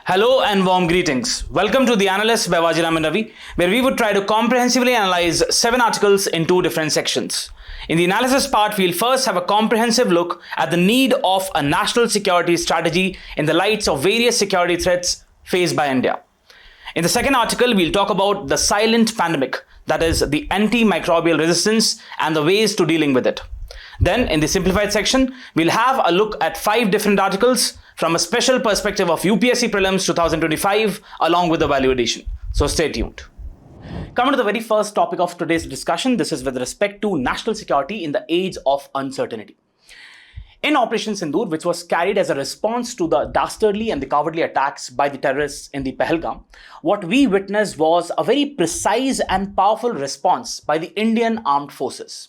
Hello and warm greetings. Welcome to the Analyst by Vajiram and Ravi, where we would try to comprehensively analyze 7 articles in 2 different sections. In the analysis part, we'll first have a comprehensive look at the need of a national security strategy in the light of various security threats faced by India. In the second article, we'll talk about the silent pandemic, that is the antimicrobial resistance and the ways to dealing with it. Then, in the simplified section, we'll have a look at 5 different articles from a special perspective of UPSC Prelims 2025 along with the value addition. So stay tuned. Coming to the very first topic of today's discussion, this is with respect to national security in the age of uncertainty. In Operation Sindoor, which was carried as a response to the dastardly and the cowardly attacks by the terrorists in the Pahalgam, what we witnessed was a very precise and powerful response by the Indian Armed Forces.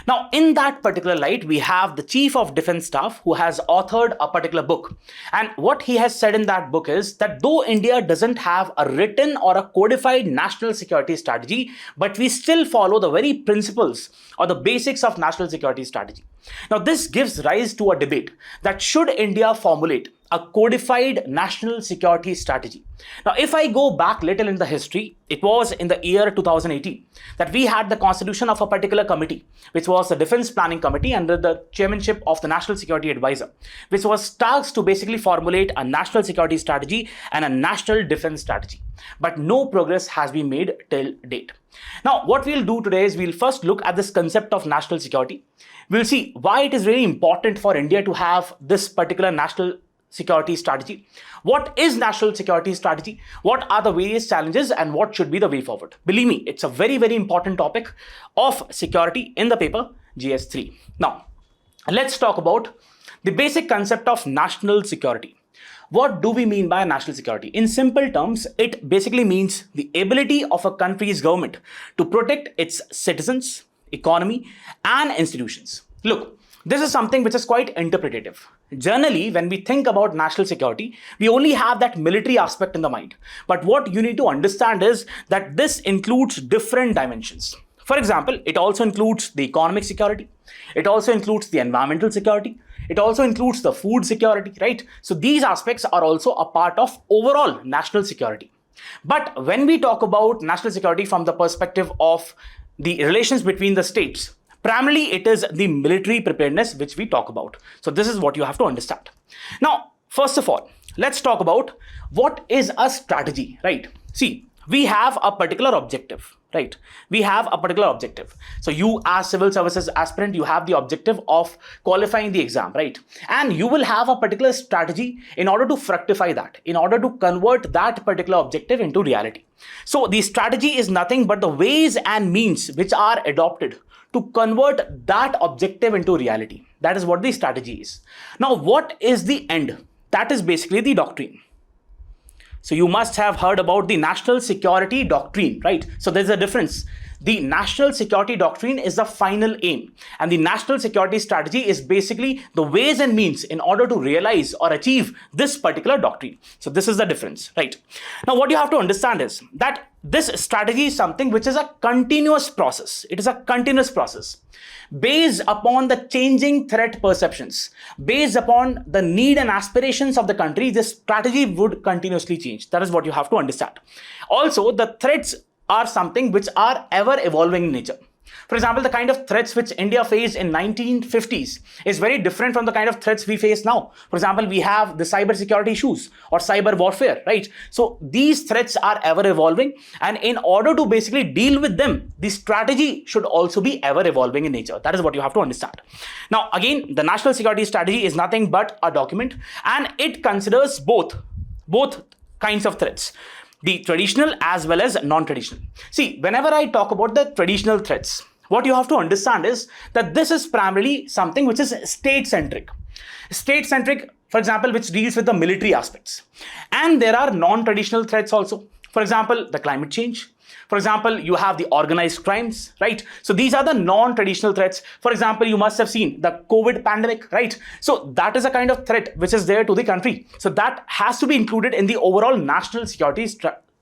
Now, in that particular light, we have the Chief of Defense Staff who has authored a particular book. And what he has said in that book is that though India doesn't have a written or a codified national security strategy, but we still follow the very principles or the basics of national security strategy. Now, this gives rise to a debate that should India formulate a codified national security strategy. Now, if I go back little in the history, it was in the year 2018 that we had the constitution of a particular committee, which was the Defense Planning Committee under the chairmanship of the National Security Advisor, which was tasked to basically formulate a national security strategy and a national defense strategy. But no progress has been made till date. Now, what we'll do today is we'll first look at this concept of national security. We'll see why it is really important for India to have this particular national security strategy. What is national security strategy? What are the various challenges and what should be the way forward? Believe me, it's a very, very important topic of security in the paper GS3. Now, let's talk about the basic concept of national security. What do we mean by national security? In simple terms, it basically means the ability of a country's government to protect its citizens, economy, and institutions. Look, this is something which is quite interpretative. Generally, when we think about national security, we only have that military aspect in the mind. But what you need to understand is that this includes different dimensions. For example, it also includes the economic security. It also includes the environmental security. It also includes the food security, right? So these aspects are also a part of overall national security. But when we talk about national security from the perspective of the relations between the states, primarily, it is the military preparedness which we talk about. So this is what you have to understand. Now, first of all, let's talk about what is a strategy, right? See, we have a particular objective, right? We have a particular objective. So you as civil services aspirant, you have the objective of qualifying the exam, right? And you will have a particular strategy in order to fructify that, in order to convert that particular objective into reality. So the strategy is nothing but the ways and means which are adopted to convert that objective into reality. That is what the strategy is. Now, what is the end? That is basically the doctrine. So you must have heard about the national security doctrine, right? So there's a difference. The national security doctrine is the final aim, and the national security strategy is basically the ways and means in order to realize or achieve this particular doctrine. So this is the difference, right? Now, what you have to understand is that this strategy is something which is a continuous process. It is a continuous process based upon the changing threat perceptions, based upon the need and aspirations of the country. This strategy would continuously change. That is what you have to understand. Also, the threats are something which are ever evolving in nature. For example, the kind of threats which India faced in 1950s is very different from the kind of threats we face now. For example, we have the cyber security issues or cyber warfare, right? So these threats are ever evolving, and in order to basically deal with them, the strategy should also be ever evolving in nature. That is what you have to understand. Now, again, the national security strategy is nothing but a document, and it considers both kinds of threats, the traditional as well as non-traditional. See, whenever I talk about the traditional threats, what you have to understand is that this is primarily something which is state-centric. State-centric, for example, which deals with the military aspects. And there are non-traditional threats also. For example, the climate change. For example, you have the organized crimes, right? So these are the non-traditional threats. For example, you must have seen the COVID pandemic, right? So that is a kind of threat which is there to the country. So that has to be included in the overall national security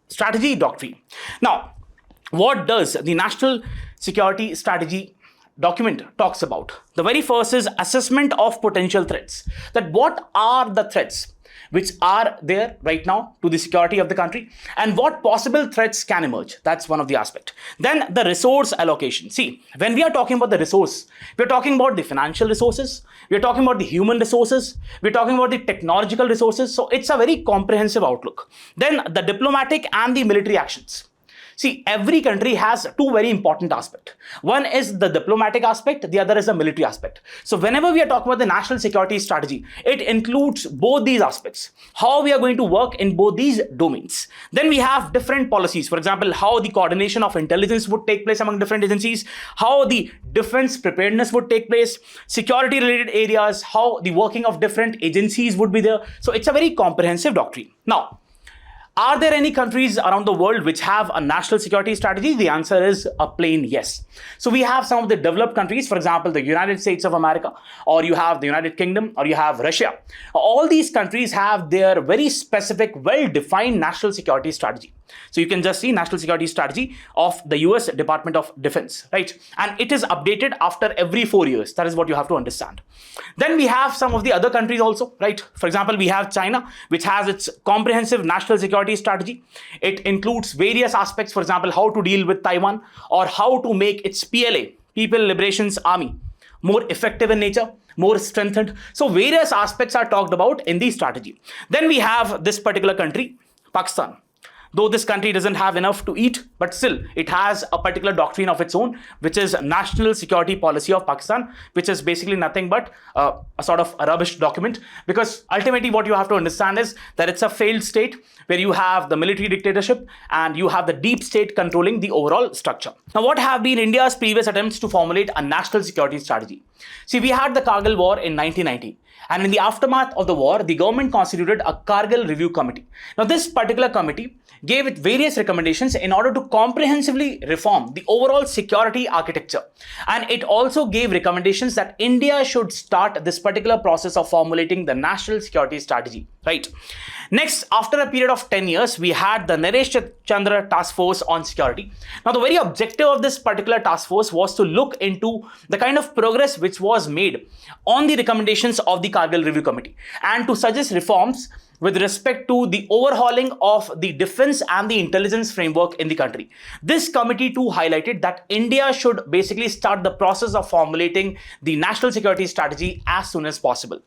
strategy doctrine. Now, what does the national security strategy document talks about? The very first is assessment of potential threats. That what are the threats? which are there right now to the security of the country, and what possible threats can emerge. That's one of the aspects. Then the resource allocation. See, when we are talking about the resource, we're talking about the financial resources, we're talking about the human resources, we're talking about the technological resources. So it's a very comprehensive outlook. Then the diplomatic and the military actions. See, every country has two very important aspects. One is the diplomatic aspect, the other is the military aspect. So whenever we are talking about the national security strategy, it includes both these aspects, how we are going to work in both these domains. Then we have different policies. For example, how the coordination of intelligence would take place among different agencies, how the defense preparedness would take place, security related areas, how the working of different agencies would be there. So it's a very comprehensive doctrine. Now, are there any countries around the world which have a national security strategy? The answer is a plain yes. So we have some of the developed countries, for example, the United States of America, or you have the United Kingdom, or you have Russia. All these countries have their very specific, well-defined national security strategy. So you can just see national security strategy of the US Department of Defense, right? And it is updated after every 4 years. That is what you have to understand. Then we have some of the other countries also, right? For example, we have China, which has its comprehensive national security strategy. It includes various aspects, for example, how to deal with Taiwan, or how to make its PLA, People Liberations Army, more effective in nature, more strengthened. So various aspects are talked about in the strategy. Then we have this particular country, Pakistan. Though this country doesn't have enough to eat, but still it has a particular doctrine of its own, which is National Security Policy of Pakistan, which is basically nothing but a sort of a rubbish document, because ultimately what you have to understand is that it's a failed state where you have the military dictatorship and you have the deep state controlling the overall structure. Now, what have been India's previous attempts to formulate a national security strategy? See, we had the Kargil War in 1990. And in the aftermath of the war, the government constituted a Kargil Review Committee. Now, this particular committee gave it various recommendations in order to comprehensively reform the overall security architecture. And it also gave recommendations that India should start this particular process of formulating the national security strategy, right? Next, after a period of 10 years, we had the Naresh Chandra Task Force on Security. Now, the very objective of this particular task force was to look into the kind of progress which was made on the recommendations of the Kargil Review Committee and to suggest reforms with respect to the overhauling of the defense and the intelligence framework in the country. This committee too highlighted that India should basically start the process of formulating the national security strategy as soon as possible.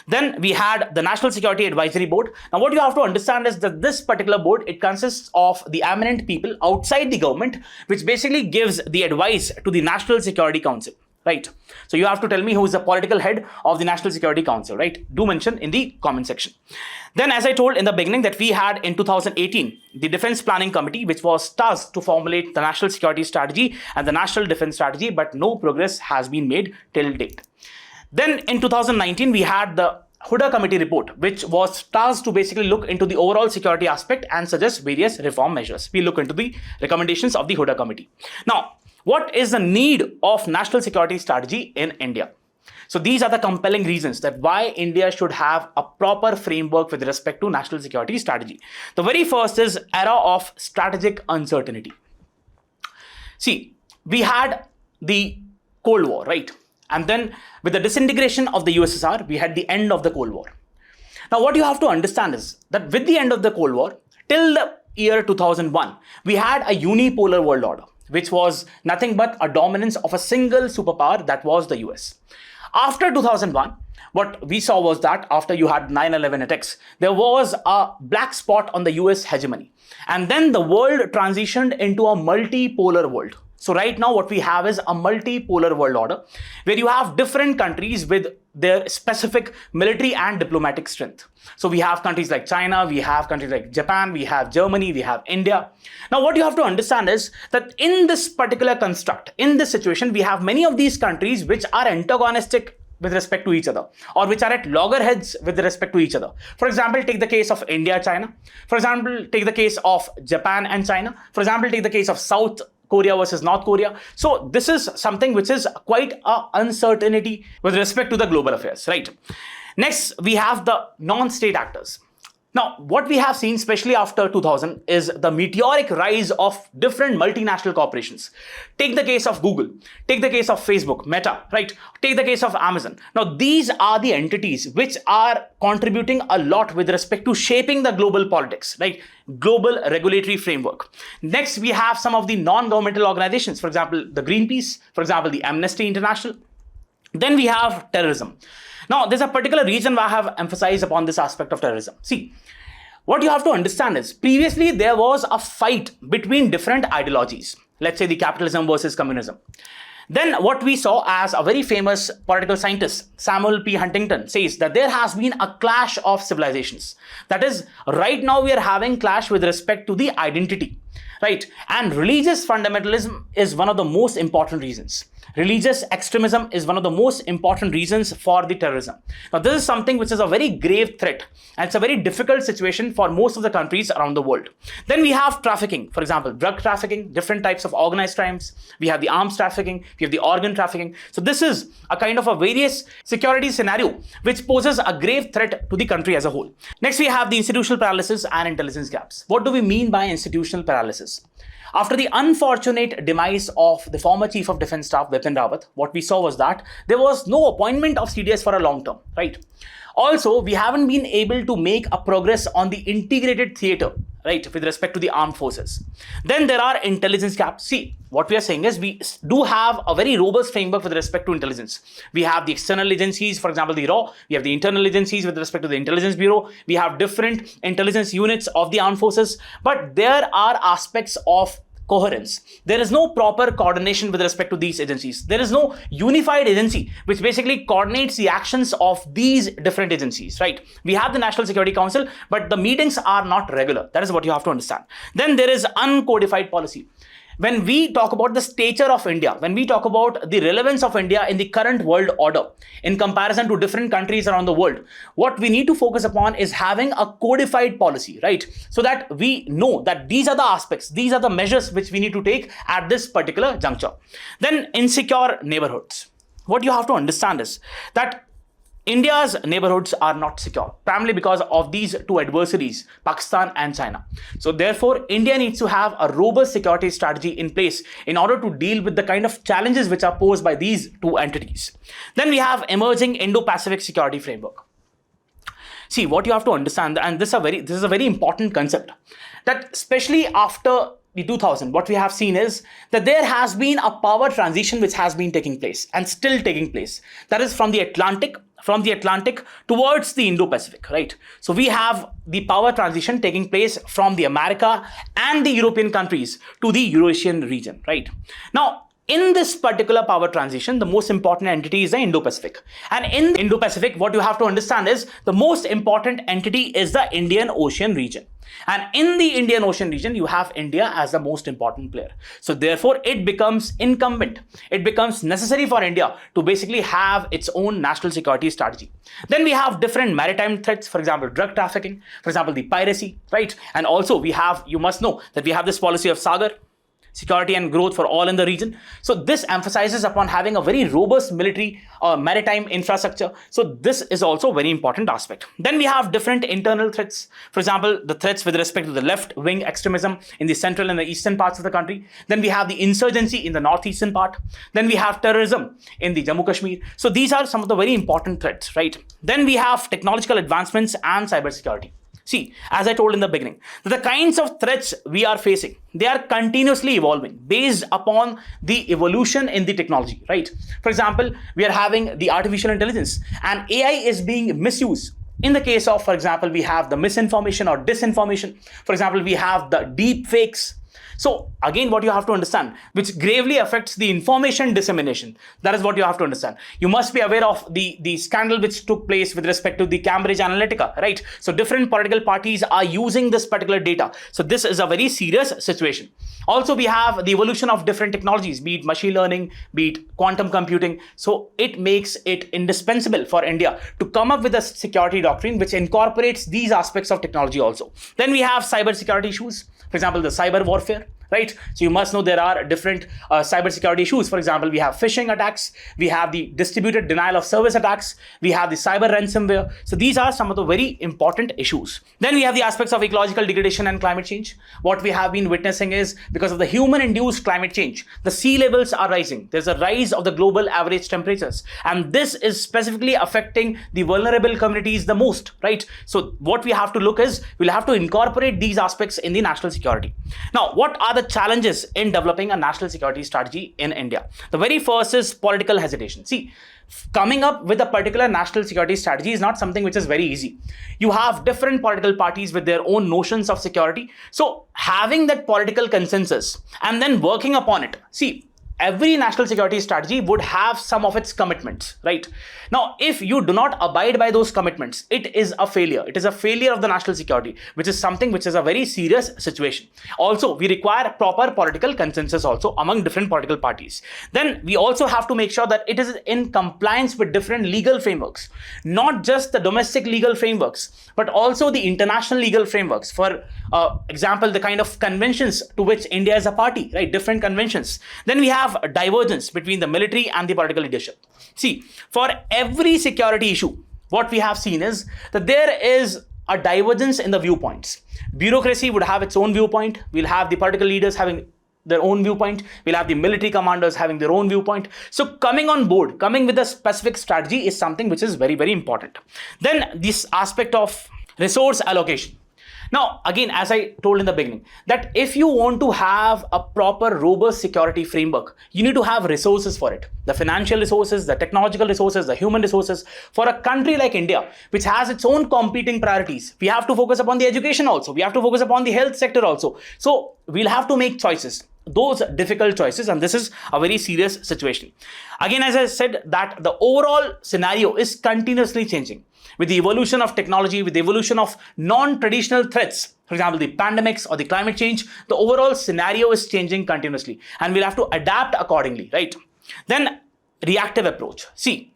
Then we had the National Security Advisory Board. Now, what you have to understand is that this particular board, it consists of the eminent people outside the government, which basically gives the advice to the National Security Council. Right. So you have to tell me who is the political head of the National Security Council, right? Do mention in the comment section. Then, as I told in the beginning, that we had in 2018, the Defense Planning Committee, which was tasked to formulate the national security strategy and the national defense strategy, but no progress has been made till date. Then in 2019, we had the Huda Committee report, which was tasked to basically look into the overall security aspect and suggest various reform measures. We look into the recommendations of the Huda Committee. Now, what is the need of national security strategy in India? So these are the compelling reasons that why India should have a proper framework with respect to national security strategy. The very first is era of strategic uncertainty. See, we had the Cold War, right? And then with the disintegration of the USSR, we had the end of the Cold War. Now, what you have to understand is that with the end of the Cold War, till the year 2001, we had a unipolar world order, which was nothing but a dominance of a single superpower, that was the US. After 2001, what we saw was that after you had 9/11 attacks, there was a black spot on the US hegemony. And then the world transitioned into a multipolar world. So right now what we have is a multipolar world order where you have different countries with their specific military and diplomatic strength. So we have countries like China, we have countries like Japan, we have Germany, we have India. Now what you have to understand is that in this particular construct, in this situation, we have many of these countries which are antagonistic with respect to each other, or which are at loggerheads with respect to each other. For example, take the case of India, China. For example, take the case of Japan and China. For example, take the case of South Korea versus North Korea. So this is something which is quite an uncertainty with respect to the global affairs, right? Next, we have the non-state actors. Now, what we have seen, especially after 2000, is the meteoric rise of different multinational corporations. Take the case of Google, take the case of Facebook, Meta, right? Take the case of Amazon. Now, these are the entities which are contributing a lot with respect to shaping the global politics, right? Global regulatory framework. Next, we have some of the non-governmental organizations, for example, the Greenpeace, for example, the Amnesty International. Then we have terrorism. Now, there's a particular reason why I have emphasized upon this aspect of terrorism. See, what you have to understand is previously there was a fight between different ideologies. Let's say the capitalism versus communism. Then what we saw as a very famous political scientist, Samuel P. Huntington, says that there has been a clash of civilizations. That is, right now we are having clash with respect to the identity, right? And religious fundamentalism is one of the most important reasons. Religious extremism is one of the most important reasons for the terrorism. Now, this is something which is a very grave threat, and it's a very difficult situation for most of the countries around the world. Then we have trafficking, for example, drug trafficking, different types of organized crimes. We have the arms trafficking, we have the organ trafficking. So this is a kind of a various security scenario which poses a grave threat to the country as a whole. Next, we have the institutional paralysis and intelligence gaps. What do we mean by institutional paralysis? After the unfortunate demise of the former Chief of Defence Staff, Bipin Rawat, what we saw was that there was no appointment of CDS for a long term, right? Also, we haven't been able to make a progress on the integrated theatre, right, with respect to the armed forces. Then there are intelligence gaps. See, what we are saying is we do have a very robust framework with respect to intelligence. We have the external agencies, for example, the RAW. We have the internal agencies with respect to the Intelligence Bureau. We have different intelligence units of the armed forces. But there are aspects of coherence. There is no proper coordination with respect to these agencies. There is no unified agency which basically coordinates the actions of these different agencies, right? We have the National Security Council, but the meetings are not regular. That is what you have to understand. Then there is uncodified policy. When we talk about the stature of India, when we talk about the relevance of India in the current world order in comparison to different countries around the world, what we need to focus upon is having a codified policy, right? So that we know that these are the aspects, these are the measures which we need to take at this particular juncture. Then insecure neighborhoods. What you have to understand is that India's neighborhoods are not secure, primarily because of these two adversaries, Pakistan and China. So therefore, India needs to have a robust security strategy in place in order to deal with the kind of challenges which are posed by these two entities. Then we have emerging Indo-Pacific security framework. See, what you have to understand, and this is a very important concept, that especially after the 2000, what we have seen is that there has been a power transition which has been taking place and still taking place. That is from the Atlantic towards the Indo-Pacific, right? So we have the power transition taking place from the America and the European countries to the Eurasian region, right? Now, in this particular power transition, the most important entity is the Indo-Pacific. And in the Indo-Pacific, what you have to understand is the most important entity is the Indian Ocean region. And in the Indian Ocean region, you have India as the most important player. So therefore, it becomes incumbent. It becomes necessary for India to basically have its own national security strategy. Then we have different maritime threats, for example, drug trafficking, for example, the piracy, right? And also we have, you must know that we have this policy of Sagar, security and growth for all in the region. So this emphasizes upon having a very robust military maritime infrastructure. So this is also a very important aspect. Then we have different internal threats. For example, the threats with respect to the left-wing extremism in the central and the eastern parts of the country. Then we have the insurgency in the northeastern part. Then we have terrorism in the Jammu Kashmir. So these are some of the very important threats, right? Then we have technological advancements and cybersecurity. See, as I told in the beginning, the kinds of threats we are facing, they are continuously evolving based upon the evolution in the technology, right? For example, we are having the artificial intelligence and AI is being misused. In the case of, for example, we have the misinformation or disinformation. For example, we have the deep fakes. So again, what you have to understand, which gravely affects the information dissemination. That is what you have to understand. You must be aware of the scandal which took place with respect to the Cambridge Analytica, right? So different political parties are using this particular data. So this is a very serious situation. Also, we have the evolution of different technologies, be it machine learning, be it quantum computing. So it makes it indispensable for India to come up with a security doctrine which incorporates these aspects of technology also. Then we have cybersecurity issues. For example, the cyber warfare, right? So you must know there are different cybersecurity issues. For example, we have phishing attacks, we have the distributed denial of service attacks, we have the cyber ransomware. So these are some of the very important issues. Then we have the aspects of ecological degradation and climate change. What we have been witnessing is, because of the human-induced climate change, the sea levels are rising. There's a rise of the global average temperatures, and this is specifically affecting the vulnerable communities the most, right? So what we have to look is, we'll have to incorporate these aspects in the national security. Now, what are the challenges in developing a national security strategy in India? The very first is political hesitation. See, coming up with a particular national security strategy is not something which is very easy. You have different political parties with their own notions of security. So having that political consensus and then working upon it. See, every national security strategy would have some of its commitments, right? Now, if you do not abide by those commitments, it is a failure. It is a failure of the national security, which is something which is a very serious situation. Also, we require proper political consensus also among different political parties. Then we also have to make sure that it is in compliance with different legal frameworks, not just the domestic legal frameworks, but also the international legal frameworks. For example, the kind of conventions to which India is a party, right? Different conventions. Then we have a divergence between the military and the political leadership. See, for every security issue, what we have seen is that there is a divergence in the viewpoints. Bureaucracy would have its own viewpoint. We'll have the political leaders having their own viewpoint. We'll have the military commanders having their own viewpoint. So coming on board, coming with a specific strategy is something which is very, very important. Then this aspect of resource allocation. Now, again, as I told in the beginning, that if you want to have a proper, robust security framework, you need to have resources for it. The financial resources, the technological resources, the human resources. For a country like India, which has its own competing priorities, we have to focus upon the education also. We have to focus upon the health sector also. So we'll have to make choices, those difficult choices, and this is a very serious situation. Again, as I said, that the overall scenario is continuously changing. With the evolution of technology, with the evolution of non-traditional threats, for example, the pandemics or the climate change, the overall scenario is changing continuously, and we'll have to adapt accordingly, right? Then reactive approach. See,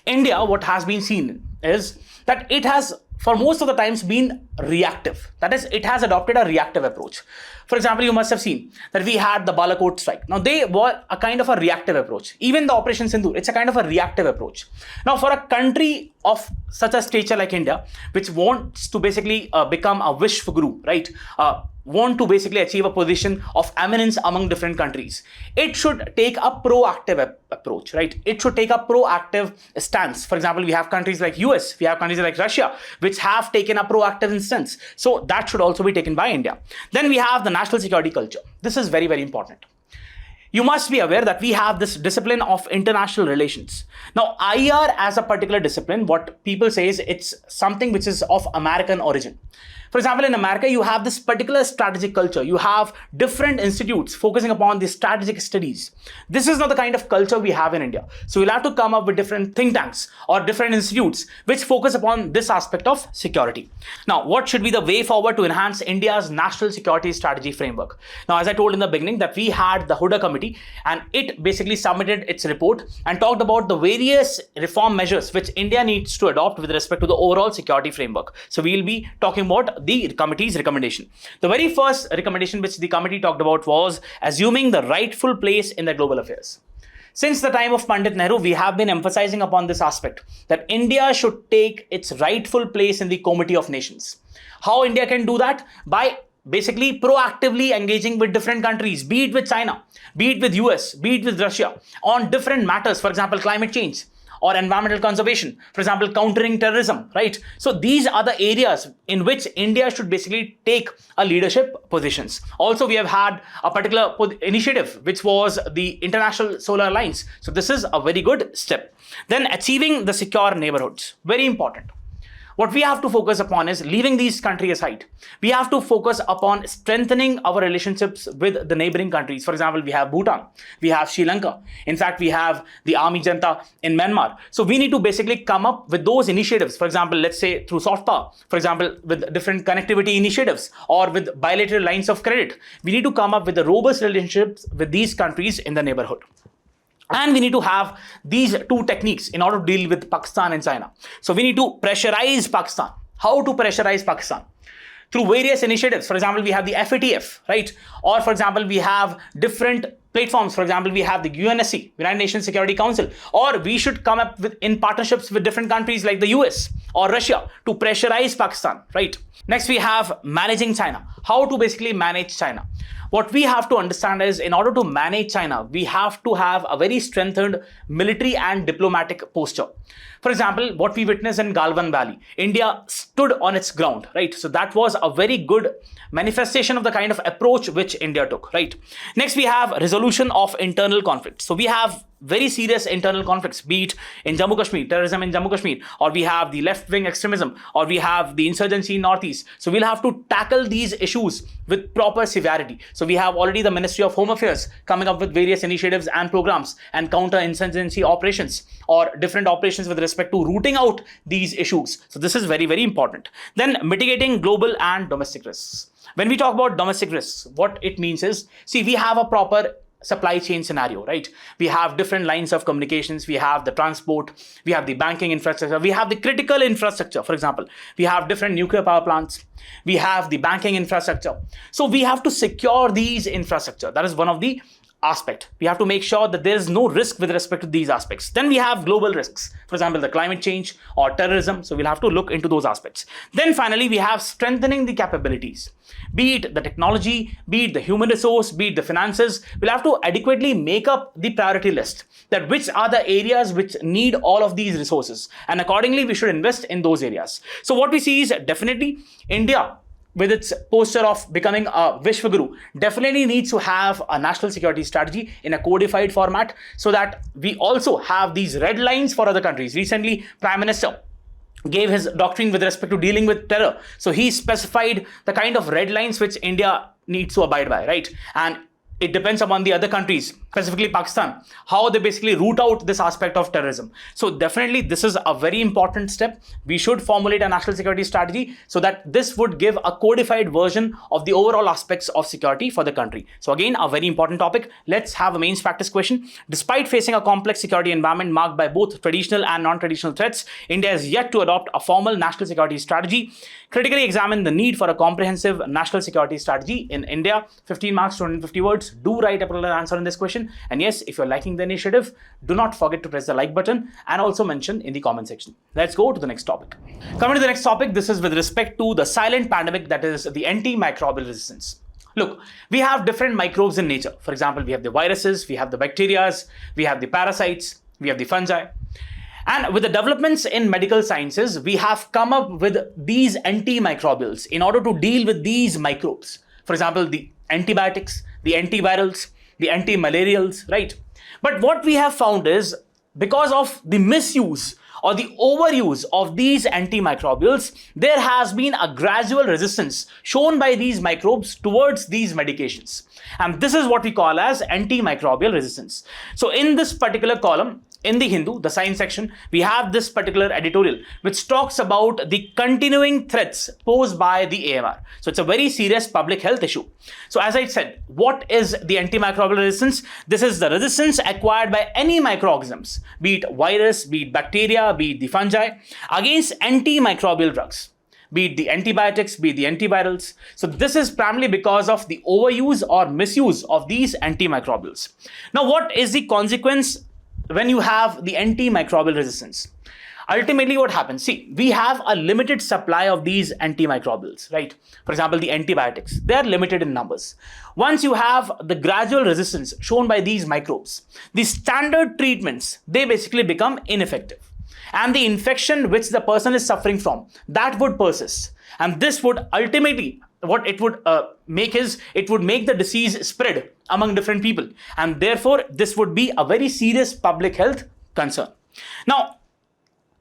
India, what has been seen is that it has, for most of the times, been reactive. That is, it has adopted a reactive approach. For example, you must have seen that we had the Balakot strike. Now, they were a kind of a reactive approach. Even the Operation Sindoor, it's a kind of a reactive approach. Now, for a country of such a stature like India, which wants to basically become a Vishwaguru, right? Want to basically achieve a position of eminence among different countries, it should take a proactive approach, right? It should take a proactive stance. For example, we have countries like US, we have countries like Russia, which have taken a proactive stance. So that should also be taken by India. Then we have the national security culture. This is very, very important. You must be aware that we have this discipline of international relations. Now, IR as a particular discipline, what people say is it's something which is of American origin. For example, in America, you have this particular strategic culture. You have different institutes focusing upon the strategic studies. This is not the kind of culture we have in India. So we'll have to come up with different think tanks or different institutes which focus upon this aspect of security. Now, what should be the way forward to enhance India's national security strategy framework? Now, as I told in the beginning, that we had the Huda committee, and it basically submitted its report and talked about the various reform measures which India needs to adopt with respect to the overall security framework. So we'll be talking about the committee's recommendation. The very first recommendation which the committee talked about was assuming the rightful place in the global affairs. Since the time of Pandit Nehru, we have been emphasizing upon this aspect, that India should take its rightful place in the Committee of Nations. How India can do that? By basically proactively engaging with different countries, be it with China, be it with US, be it with Russia, on different matters, for example, climate change, or environmental conservation, for example, countering terrorism, right? So these are the areas in which India should basically take a leadership positions. Also, we have had a particular initiative, which was the International Solar Alliance. So this is a very good step. Then achieving the secure neighborhoods, very important. What we have to focus upon is leaving these countries aside. We have to focus upon strengthening our relationships with the neighboring countries. For example, we have Bhutan, we have Sri Lanka. In fact, we have the Army Janta in Myanmar. So we need to basically come up with those initiatives. For example, let's say through soft power, for example, with different connectivity initiatives or with bilateral lines of credit. We need to come up with the robust relationships with these countries in the neighborhood. And we need to have these two techniques in order to deal with Pakistan and China. So we need to pressurize Pakistan. How to pressurize Pakistan? through various initiatives. For example, we have the FATF, right? Or for example, we have different platforms. For example, we have the UNSC, United Nations Security Council, or we should come up with in partnerships with different countries like the US or Russia to pressurize Pakistan, right? Next, we have managing China. How to basically manage China. What we have to understand is, in order to manage China, we have to have a very strengthened military and diplomatic posture. For example, what we witnessed in Galwan Valley, India stood on its ground, right? So that was a very good manifestation of the kind of approach which India took, right? Next, we have resolution of internal conflicts. So we have very serious internal conflicts, be it in Jammu Kashmir, terrorism in Jammu Kashmir, or we have the left-wing extremism, or we have the insurgency in Northeast. So we'll have to tackle these issues with proper severity. So we have already the Ministry of Home Affairs coming up with various initiatives and programs and counter-insurgency operations or different operations with respect to rooting out these issues. So this is very, very important. Then mitigating global and domestic risks. When we talk about domestic risks, what it means is, see, we have a proper supply chain scenario, right? We have different lines of communications. We have the transport, we have the banking infrastructure, we have the critical infrastructure. For example, we have different nuclear power plants, we have the banking infrastructure. So we have to secure these infrastructure. That is one of the aspect. We have to make sure that there is no risk with respect to these aspects. Then we have global risks, for example, the climate change or terrorism. So we'll have to look into those aspects. Then finally, we have strengthening the capabilities, be it the technology, be it the human resource, be it the finances. We'll have to adequately make up the priority list, that which are the areas which need all of these resources, and accordingly we should invest in those areas. So what we see is definitely India, with its posture of becoming a Vishwaguru, definitely needs to have a national security strategy in a codified format, so that we also have these red lines for other countries. Recently, Prime Minister gave his doctrine with respect to dealing with terror. So he specified the kind of red lines which India needs to abide by, right? And it depends upon the other countries, specifically Pakistan, how they basically root out this aspect of terrorism. So definitely this is a very important step. We should formulate a national security strategy so that this would give a codified version of the overall aspects of security for the country. So again, a very important topic. Let's have a mains practice question. Despite facing a complex security environment marked by both traditional and non-traditional threats, India has yet to adopt a formal national security strategy. Critically examine the need for a comprehensive national security strategy in India. 15 marks, 250 words. Do write a particular answer in this question. And yes, if you're liking the initiative, do not forget to press the like button and also mention in the comment section. Let's go to the next topic. Coming to the next topic, this is with respect to the silent pandemic, that is the antimicrobial resistance. Look, we have different microbes in nature. For example, we have the viruses, we have the bacteria, we have the parasites, we have the fungi. And with the developments in medical sciences, we have come up with these antimicrobials in order to deal with these microbes. For example, the antibiotics, the antivirals, the antimalarials, right? But what we have found is, because of the misuse or the overuse of these antimicrobials, there has been a gradual resistance shown by these microbes towards these medications. And this is what we call as antimicrobial resistance. So in this particular column, in the Hindu, the science section, we have this particular editorial which talks about the continuing threats posed by the AMR. So it's a very serious public health issue. So as I said, what is the antimicrobial resistance? This is the resistance acquired by any microorganisms, be it virus, be it bacteria, be it the fungi, against antimicrobial drugs, be it the antibiotics, be it the antivirals. So this is primarily because of the overuse or misuse of these antimicrobials. Now, what is the consequence when you have the antimicrobial resistance? Ultimately, what happens? See, we have a limited supply of these antimicrobials, right? For example, the antibiotics, they are limited in numbers. Once you have the gradual resistance shown by these microbes, the standard treatments, they basically become ineffective. And the infection which the person is suffering from, that would persist. And this would ultimately, what it would make is, it would make the disease spread among different people. And therefore, this would be a very serious public health concern. Now,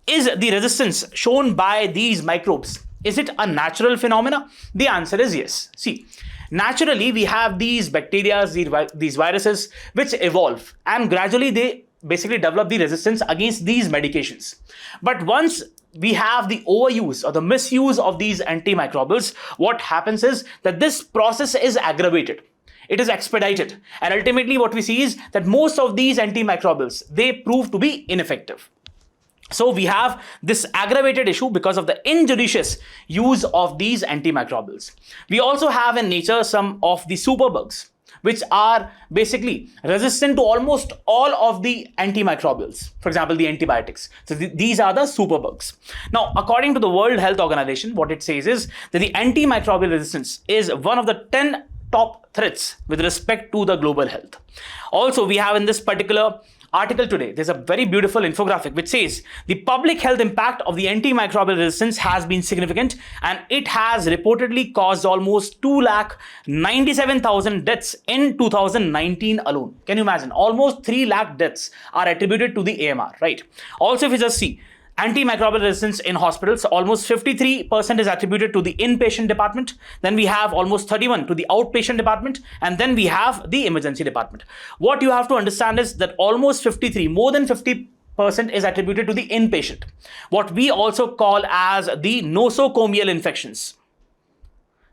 is the resistance shown by these microbes, is it a natural phenomena? The answer is yes. See, naturally, we have these bacteria, these viruses, which evolve, and gradually they basically develop the resistance against these medications. But once we have the overuse or the misuse of these antimicrobials, what happens is that this process is aggravated. It is expedited. And ultimately what we see is that most of these antimicrobials, they prove to be ineffective. So we have this aggravated issue because of the injudicious use of these antimicrobials. We also have in nature some of the superbugs, which are basically resistant to almost all of the antimicrobials, for example, the antibiotics. So these are the superbugs. Now, according to the World Health Organization, what it says is that the antimicrobial resistance is one of the 10 top threats with respect to the global health. Also, we have in this particular article today, there's a very beautiful infographic which says the public health impact of the antimicrobial resistance has been significant, and it has reportedly caused almost 297,000 deaths in 2019 alone. Can you imagine? Almost 3 lakh deaths are attributed to the AMR, right? Also, if you just see antimicrobial resistance in hospitals, almost 53% is attributed to the inpatient department. Then we have almost 31% to the outpatient department. And then we have the emergency department. What you have to understand is that almost 53, more than 50% is attributed to the inpatient. What we also call as the nosocomial infections.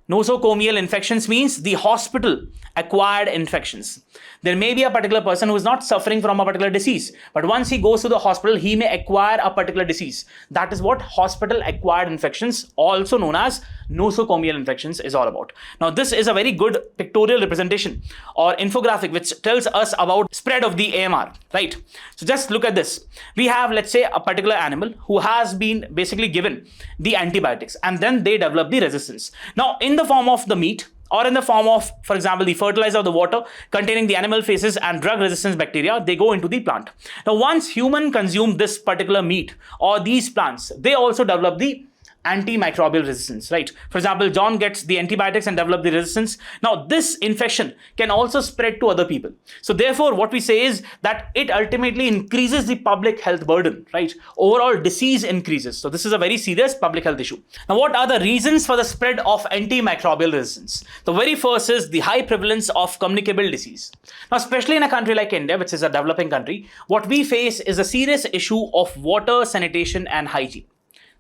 Nosocomial infections means the hospital acquired infections. There may be a particular person who is not suffering from a particular disease, but once he goes to the hospital, he may acquire a particular disease. That is what hospital acquired infections, also known as nosocomial infections, is all about. Now, this is a very good pictorial representation or infographic which tells us about spread of the AMR, right? So just look at this. We have, let's say, a particular animal who has been basically given the antibiotics, and then they develop the resistance. Now, in the form of the meat, or in the form of, for example, the fertilizer of the water containing the animal feces and drug resistance bacteria, they go into the plant. Now, once human consume this particular meat or these plants, they also develop the antimicrobial resistance, right? For example, John gets the antibiotics and develop the resistance. Now, this infection can also spread to other people. So therefore, what we say is that it ultimately increases the public health burden, right? Overall disease increases. So this is a very serious public health issue. Now, what are the reasons for the spread of antimicrobial resistance? The very first is the high prevalence of communicable disease. Now, especially in a country like India, which is a developing country, what we face is a serious issue of water, sanitation, and hygiene.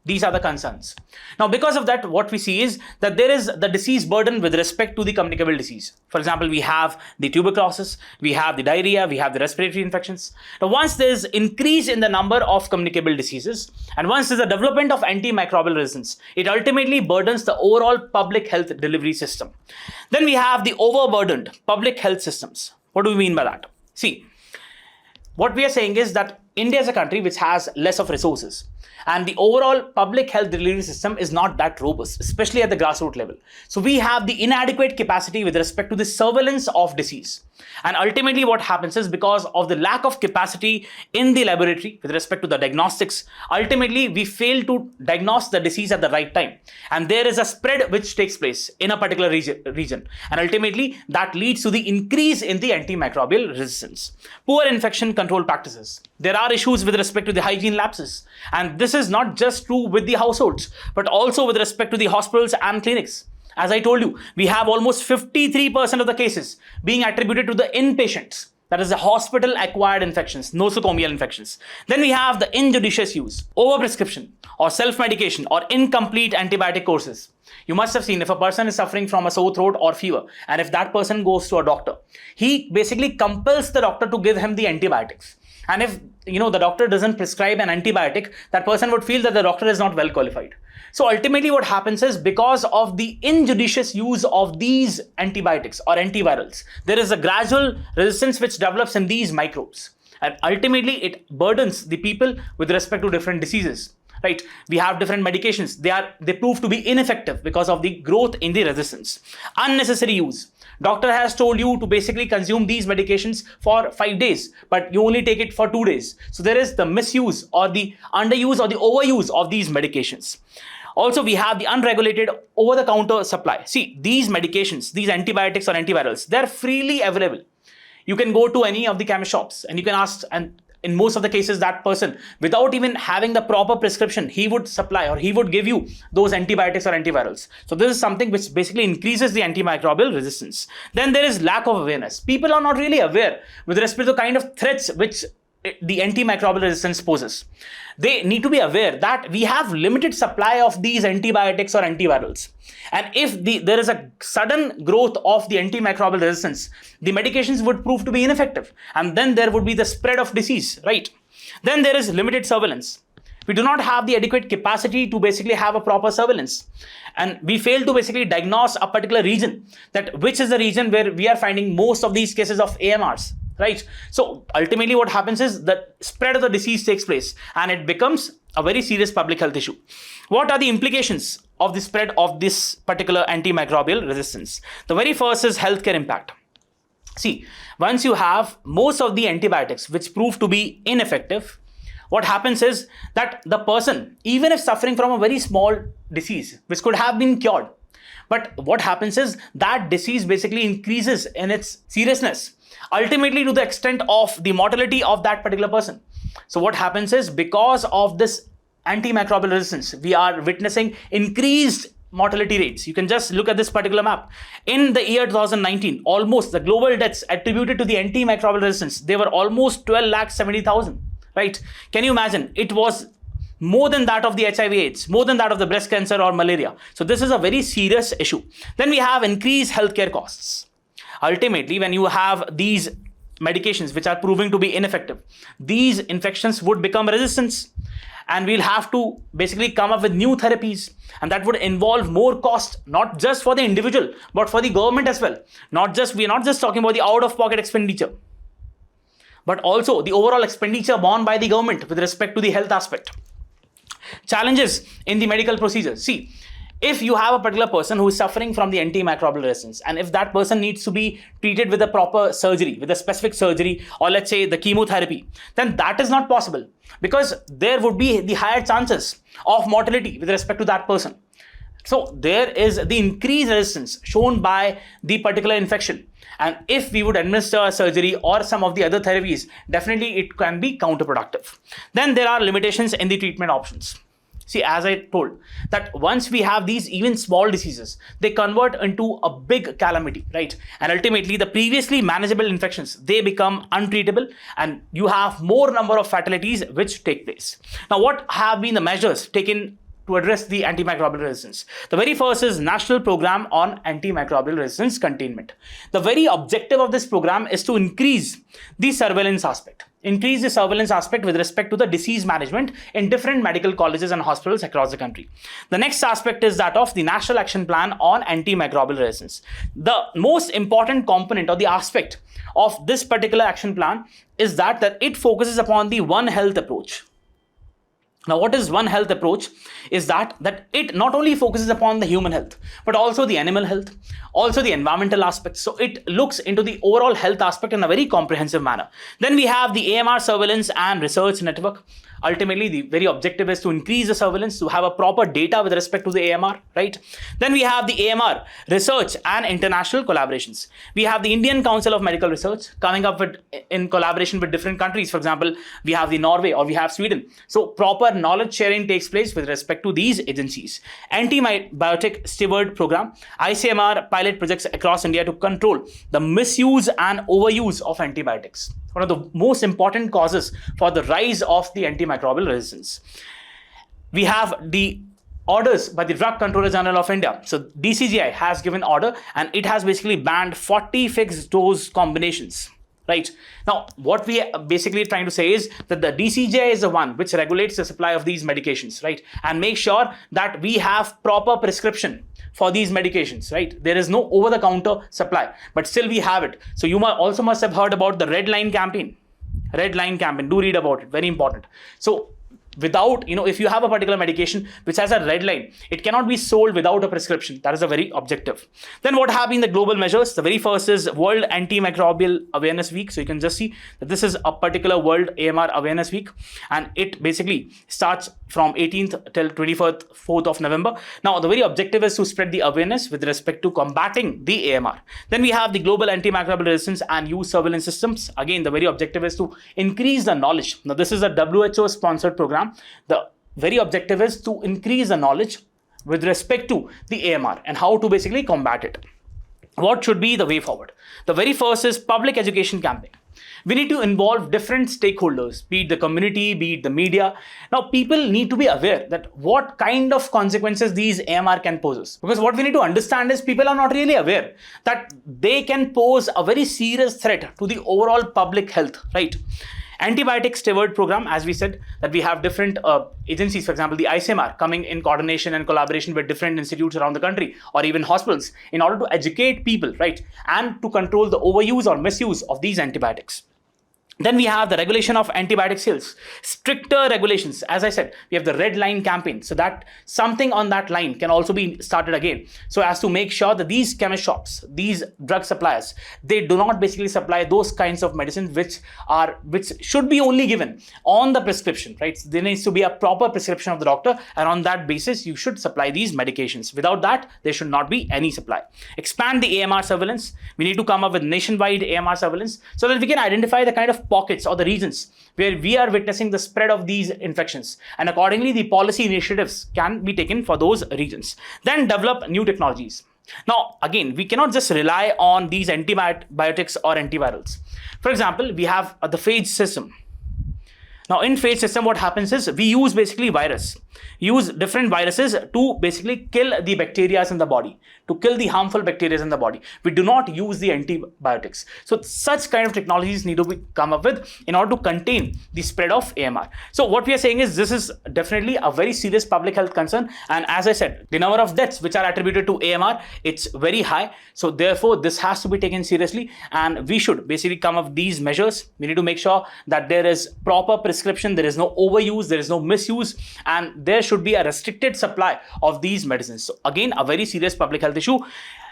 These are the concerns. Now, because of that, what we see is that there is the disease burden with respect to the communicable disease. For example, we have the tuberculosis, we have the diarrhea, we have the respiratory infections. Now, once there is increase in the number of communicable diseases, and once there is a development of antimicrobial resistance, it ultimately burdens the overall public health delivery system. Then we have the overburdened public health systems. What do we mean by that? See, what we are saying is that India is a country which has less of resources, and the overall public health delivery system is not that robust, especially at the grassroots level. So we have the inadequate capacity with respect to the surveillance of disease. And ultimately what happens is, because of the lack of capacity in the laboratory with respect to the diagnostics, ultimately we fail to diagnose the disease at the right time. And there is a spread which takes place in a particular region. And ultimately that leads to the increase in the antimicrobial resistance. Poor infection control practices. There are issues with respect to the hygiene lapses. And this is not just true with the households, but also with respect to the hospitals and clinics. As I told you, we have almost 53% of the cases being attributed to the inpatients. That is the hospital-acquired infections, nosocomial infections. Then we have the injudicious use, overprescription, or self-medication, or incomplete antibiotic courses. You must have seen, if a person is suffering from a sore throat or fever, and if that person goes to a doctor, he basically compels the doctor to give him the antibiotics. And if the doctor doesn't prescribe an antibiotic, that person would feel that the doctor is not well qualified. So ultimately what happens is, because of the injudicious use of these antibiotics or antivirals, there is a gradual resistance which develops in these microbes. And ultimately it burdens the people with respect to different diseases. Right? We have different medications. They prove to be ineffective because of the growth in the resistance. Unnecessary use. Doctor has told you to basically consume these medications for 5 days, but you only take it for 2 days. So there is the misuse or the underuse or the overuse of these medications. Also, we have the unregulated over-the-counter supply. See, these medications, these antibiotics or antivirals, they're freely available. You can go to any of the chemist shops and you can ask, and in most of the cases, that person, without even having the proper prescription, he would supply or he would give you those antibiotics or antivirals. So this is something which basically increases the antimicrobial resistance. Then there is lack of awareness. People are not really aware with respect to the kind of threats which the antimicrobial resistance poses. They need to be aware that we have limited supply of these antibiotics or antivirals. And if there is a sudden growth of the antimicrobial resistance, the medications would prove to be ineffective. And then there would be the spread of disease, right? Then there is limited surveillance. We do not have the adequate capacity to basically have a proper surveillance. And we fail to basically diagnose a particular region, that which is the region where we are finding most of these cases of AMRs, right? So ultimately what happens is the spread of the disease takes place and it becomes a very serious public health issue. What are the implications of the spread of this particular antimicrobial resistance? The very first is healthcare impact. See, once you have most of the antibiotics which prove to be ineffective, what happens is that the person, even if suffering from a very small disease which could have been cured, but what happens is that disease basically increases in its seriousness, ultimately to the extent of the mortality of that particular person. So what happens is, because of this antimicrobial resistance, we are witnessing increased mortality rates. You can just look at this particular map. In the year 2019, almost the global deaths attributed to the antimicrobial resistance, they were almost 12,70,000, right? Can you imagine? It was more than that of the HIV/AIDS, more than that of the breast cancer or malaria. So this is a very serious issue. Then we have increased healthcare costs. Ultimately, when you have these medications which are proving to be ineffective, these infections would become resistant, and we'll have to basically come up with new therapies, and that would involve more cost, not just for the individual but for the government as well. We're not just talking about the out-of-pocket expenditure, but also the overall expenditure borne by the government with respect to the health aspect. Challenges in the medical procedures. See, if you have a particular person who is suffering from the antimicrobial resistance, and if that person needs to be treated with a proper surgery, with a specific surgery, or let's say the chemotherapy, then that is not possible, because there would be the higher chances of mortality with respect to that person. So there is the increased resistance shown by the particular infection. And if we would administer a surgery or some of the other therapies, definitely it can be counterproductive. Then there are limitations in the treatment options. See, as I told, that once we have these even small diseases, they convert into a big calamity, right? And ultimately, the previously manageable infections, they become untreatable, and you have more number of fatalities which take place. Now, what have been the measures taken to address the antimicrobial resistance? The very first is National Program on Antimicrobial Resistance Containment. The very objective of this program is to increase the surveillance aspect. With respect to the disease management in different medical colleges and hospitals across the country. The next aspect is that of the National Action Plan on Antimicrobial Resistance. The most important component or the aspect of this particular action plan is that it focuses upon the One Health approach. Now, what is One Health approach? Is that it not only focuses upon the human health, but also the animal health, also the environmental aspects. So it looks into the overall health aspect in a very comprehensive manner. Then we have the AMR surveillance and research network. Ultimately, the very objective is to increase the surveillance, to have a proper data with respect to the AMR, right? Then we have the AMR research and international collaborations. We have the Indian Council of Medical Research coming up with, in collaboration with different countries. For example, we have the Norway or we have Sweden. So proper knowledge sharing takes place with respect to these agencies. Antibiotic Steward Program, ICMR pilot projects across India to control the misuse and overuse of antibiotics. One of the most important causes for the rise of the antimicrobial resistance. We have the orders by the Drug Controller General of India. So DCGI has given order, and it has basically banned 40 fixed dose combinations. Right. Now, what we are basically trying to say is that the DCGI is the one which regulates the supply of these medications, right? And make sure that we have proper prescription for these medications, right? There is no over-the-counter supply, but still we have it. So you also must have heard about the Red Line campaign. Red Line campaign, do read about it, very important. So without, if you have a particular medication which has a red line, it cannot be sold without a prescription. That is a very objective. Then what have been the global measures? The very first is World Antimicrobial Awareness Week. So you can just see that this is a particular World AMR Awareness Week, and it basically starts from 18th till 24th of November. Now, the very objective is to spread the awareness with respect to combating the AMR. Then we have the Global Antimicrobial Resistance and Use Surveillance Systems. Again, the very objective is to increase the knowledge. Now, this is a WHO-sponsored program. The very objective is to increase the knowledge with respect to the AMR and how to basically combat it. What should be the way forward? The very first is public education campaign. We need to involve different stakeholders, be it the community, be it the media. Now, people need to be aware that what kind of consequences these AMR can pose. Because what we need to understand is people are not really aware that they can pose a very serious threat to the overall public health, right? Antibiotic steward program, as we said, that we have different agencies, for example, the ICMR coming in coordination and collaboration with different institutes around the country or even hospitals in order to educate people, right, and to control the overuse or misuse of these antibiotics. Then we have the regulation of antibiotic sales, stricter regulations. As I said, we have the red line campaign, so that something on that line can also be started again, so as to make sure that these chemist shops, these drug suppliers, they do not basically supply those kinds of medicines which should be only given on the prescription, right? There needs to be a proper prescription of the doctor, and on that basis you should supply these medications. Without that, there should not be any supply. Expand the AMR surveillance. We need to come up with nationwide AMR surveillance so that we can identify the kind of pockets or the regions where we are witnessing the spread of these infections, and accordingly the policy initiatives can be taken for those regions. Then develop new technologies. Now again, we cannot just rely on these antibiotics or antivirals. For example, we have the phage system. Now in phage system, what happens is we use basically different viruses to basically kill the bacteria in the body, to kill the harmful bacteria in the body. We do not use the antibiotics. So such kind of technologies need to be come up with in order to contain the spread of AMR. So what we are saying is this is definitely a very serious public health concern, and as I said, the number of deaths which are attributed to AMR, it's very high. So therefore this has to be taken seriously, and we should basically come up with these measures. We need to make sure that there is proper prescription, there is no overuse, there is no misuse, and there should be a restricted supply of these medicines. So again, a very serious public health issue.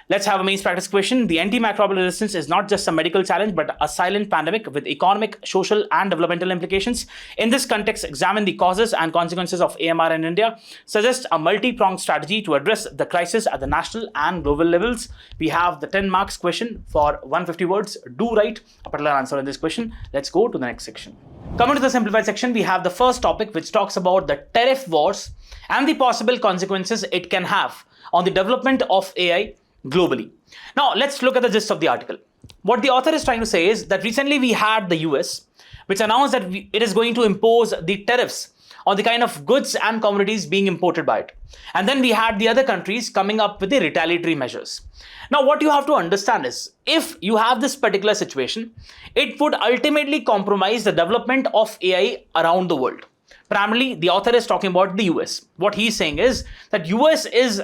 Let's have a mains practice question. The antimicrobial resistance is not just a medical challenge, but a silent pandemic with economic, social, and developmental implications. In this context, examine the causes and consequences of AMR in India. Suggest a multi-pronged strategy to address the crisis at the national and global levels. We have the 10 marks question for 150 words. Do write a particular answer in this question. Let's go to the next section. Coming to the simplified section, we have the first topic, which talks about the tariff wars and the possible consequences it can have on the development of AI globally. Now, let's look at the gist of the article. What the author is trying to say is that recently we had the US, which announced that it is going to impose the tariffs on the kind of goods and commodities being imported by it. And then we had the other countries coming up with the retaliatory measures. Now, what you have to understand is, if you have this particular situation, it would ultimately compromise the development of AI around the world. Primarily, the author is talking about the US. What he's saying is that US is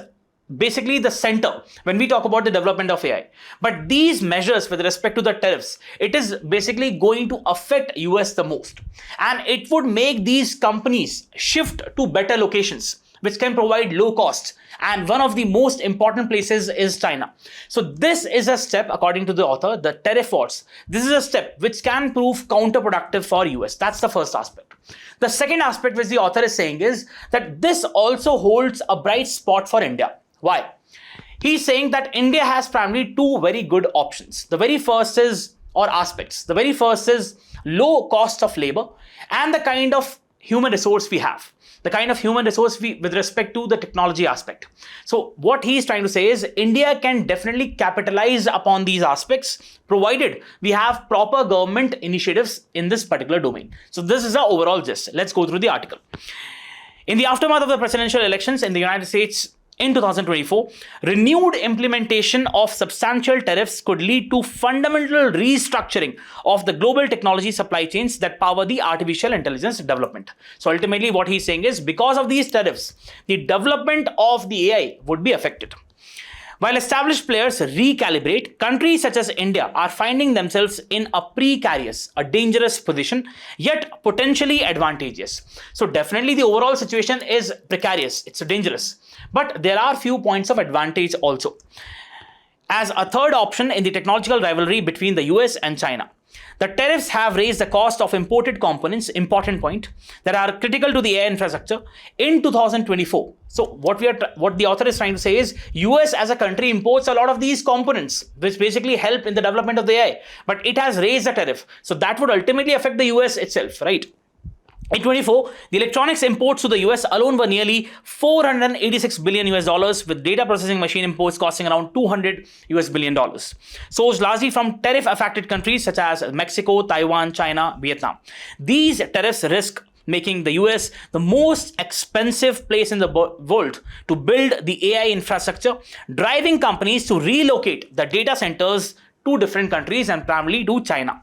basically the center when we talk about the development of AI. But these measures with respect to the tariffs, it is basically going to affect US the most. And it would make these companies shift to better locations, which can provide low cost. And one of the most important places is China. So this is a step, according to the author, the tariff wars. This is a step which can prove counterproductive for US. That's the first aspect. The second aspect which the author is saying is that this also holds a bright spot for India. Why? He's saying that India has primarily two very good options. The very first is, or aspects, the very first is low cost of labor and the kind of human resource we have. The kind of human resource with respect to the technology aspect. So what he's trying to say is India can definitely capitalize upon these aspects, provided we have proper government initiatives in this particular domain. So this is the overall gist. Let's go through the article. In the aftermath of the presidential elections in the United States, in 2024, renewed implementation of substantial tariffs could lead to fundamental restructuring of the global technology supply chains that power the artificial intelligence development. So ultimately what he's saying is, because of these tariffs, the development of the AI would be affected. While established players recalibrate, countries such as India are finding themselves in a precarious, a dangerous position, yet potentially advantageous. So definitely the overall situation is precarious, it's dangerous. But there are few points of advantage also. As a third option in the technological rivalry between the US and China, the tariffs have raised the cost of imported components, important point, that are critical to the AI infrastructure in 2024. So what the author is trying to say is, US as a country imports a lot of these components, which basically help in the development of the AI, but it has raised the tariff. So that would ultimately affect the US itself, right? In 24, the electronics imports to the US alone were nearly $486 billion US, with data processing machine imports costing around $200 billion. Sourced largely from tariff-affected countries such as Mexico, Taiwan, China, Vietnam. These tariffs risk making the US the most expensive place in the world to build the AI infrastructure, driving companies to relocate the data centers two different countries and primarily to China.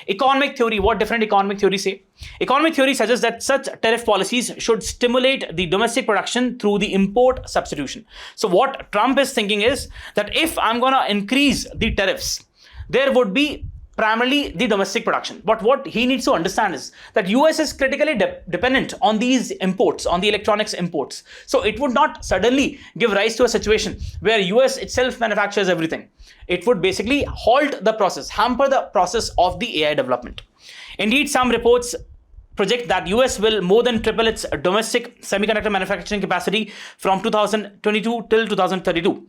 Economic theory, what different economic theories say? Economic theory suggests that such tariff policies should stimulate the domestic production through the import substitution. So what Trump is thinking is that if I'm going to increase the tariffs, there would be primarily the domestic production. But what he needs to understand is that US is critically dependent on these imports, on the electronics imports. So it would not suddenly give rise to a situation where US itself manufactures everything. It would basically halt the process, hamper the process of the AI development. Indeed, some reports project that US will more than triple its domestic semiconductor manufacturing capacity from 2022 till 2032.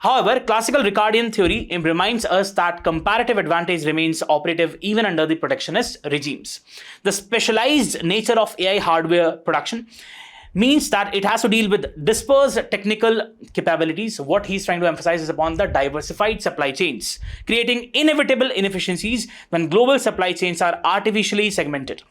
However, classical Ricardian theory reminds us that comparative advantage remains operative even under the protectionist regimes. The specialized nature of AI hardware production means that it has to deal with dispersed technical capabilities. What he's trying to emphasize is upon the diversified supply chains, creating inevitable inefficiencies when global supply chains are artificially segmented.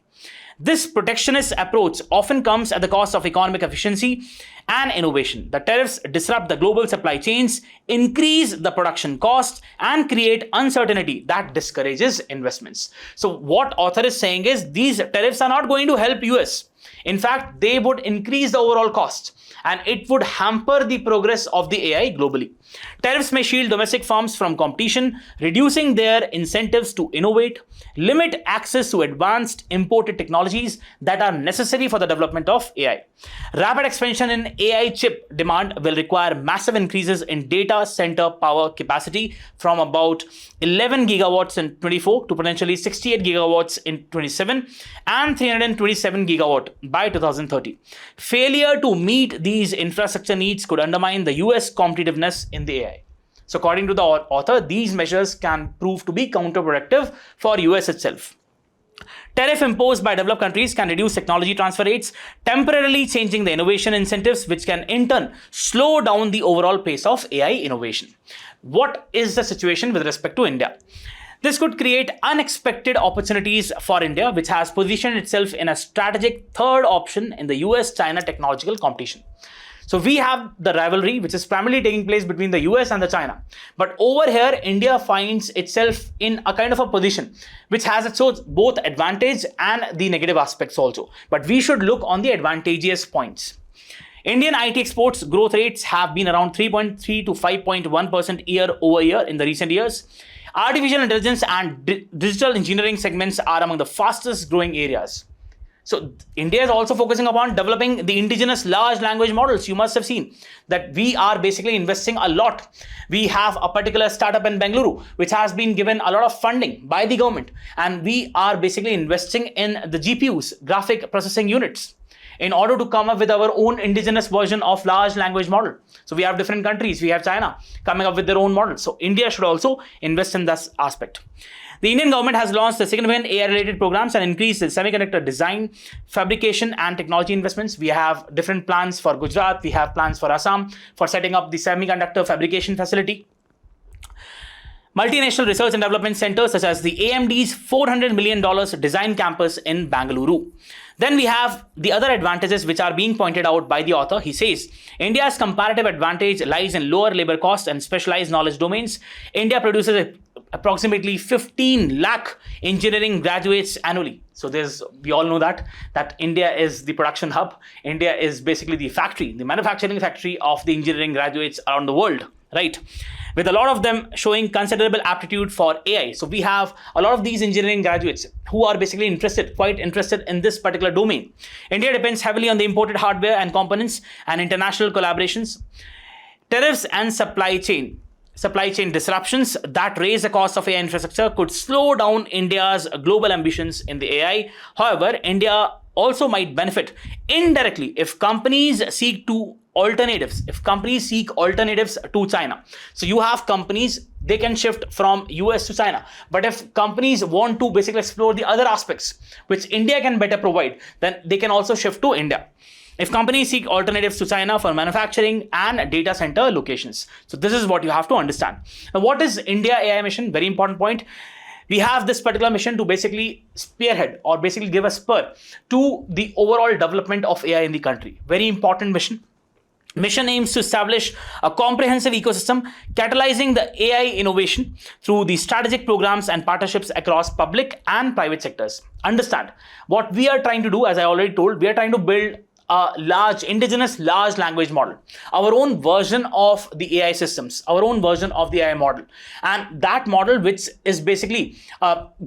This protectionist approach often comes at the cost of economic efficiency and innovation. The tariffs disrupt the global supply chains, increase the production costs, and create uncertainty that discourages investments. So what author is saying is these tariffs are not going to help US. In fact, they would increase the overall cost and it would hamper the progress of the AI globally. Tariffs may shield domestic firms from competition, reducing their incentives to innovate, limit access to advanced imported technologies that are necessary for the development of AI. Rapid expansion in AI chip demand will require massive increases in data center power capacity from about 11 gigawatts in 24 to potentially 68 gigawatts in 27 and 327 gigawatt by 2030. Failure to meet these infrastructure needs could undermine the US competitiveness in the AI. So according to the author, these measures can prove to be counterproductive for US itself. Tariff imposed by developed countries can reduce technology transfer rates, temporarily changing the innovation incentives, which can in turn slow down the overall pace of AI innovation. What is the situation with respect to India? This could create unexpected opportunities for India, which has positioned itself in a strategic third option in the US-China technological competition. So we have the rivalry, which is primarily taking place between the US and the China. But over here, India finds itself in a kind of a position which has its own both advantage and the negative aspects also. But we should look on the advantageous points. Indian IT exports growth rates have been around 3.3 to 5.1% year over year in the recent years. Artificial intelligence and digital engineering segments are among the fastest growing areas. So India is also focusing upon developing the indigenous large language models. You must have seen that we are basically investing a lot. We have a particular startup in Bengaluru, which has been given a lot of funding by the government. And we are basically investing in the GPUs, graphic processing units, in order to come up with our own indigenous version of large language model. So we have different countries. We have China coming up with their own models. So India should also invest in this aspect. The Indian government has launched the significant AI-related programs and increased the semiconductor design, fabrication, and technology investments. We have different plans for Gujarat. We have plans for Assam for setting up the semiconductor fabrication facility. Multinational research and development centers such as the AMD's $400 million design campus in Bengaluru. Then we have the other advantages which are being pointed out by the author. He says, India's comparative advantage lies in lower labor costs and specialized knowledge domains. India produces approximately 15 lakh engineering graduates annually. So we all know that India is the production hub. India is basically the factory, the manufacturing factory of the engineering graduates around the world, right? With a lot of them showing considerable aptitude for AI. So we have a lot of these engineering graduates who are basically quite interested in this particular domain. India depends heavily on the imported hardware and components and international collaborations. Tariffs and supply chain disruptions that raise the cost of AI infrastructure could slow down India's global ambitions in the AI. However, India also might benefit indirectly if companies seek alternatives to China. So you have companies, they can shift from US to China. But if companies want to basically explore the other aspects which India can better provide, then they can also shift to India. If companies seek alternatives to China for manufacturing and data center locations. So this is what you have to understand. Now, what is India AI mission? Very important point. We have this particular mission to basically spearhead or basically give a spur to the overall development of AI in the country. Very important mission. Mission aims to establish a comprehensive ecosystem catalyzing the AI innovation through the strategic programs and partnerships across public and private sectors. Understand what we are trying to do, as I already told, we are trying to build a indigenous large language model, our own version of the AI systems, our own version of the AI model. And that model, which is basically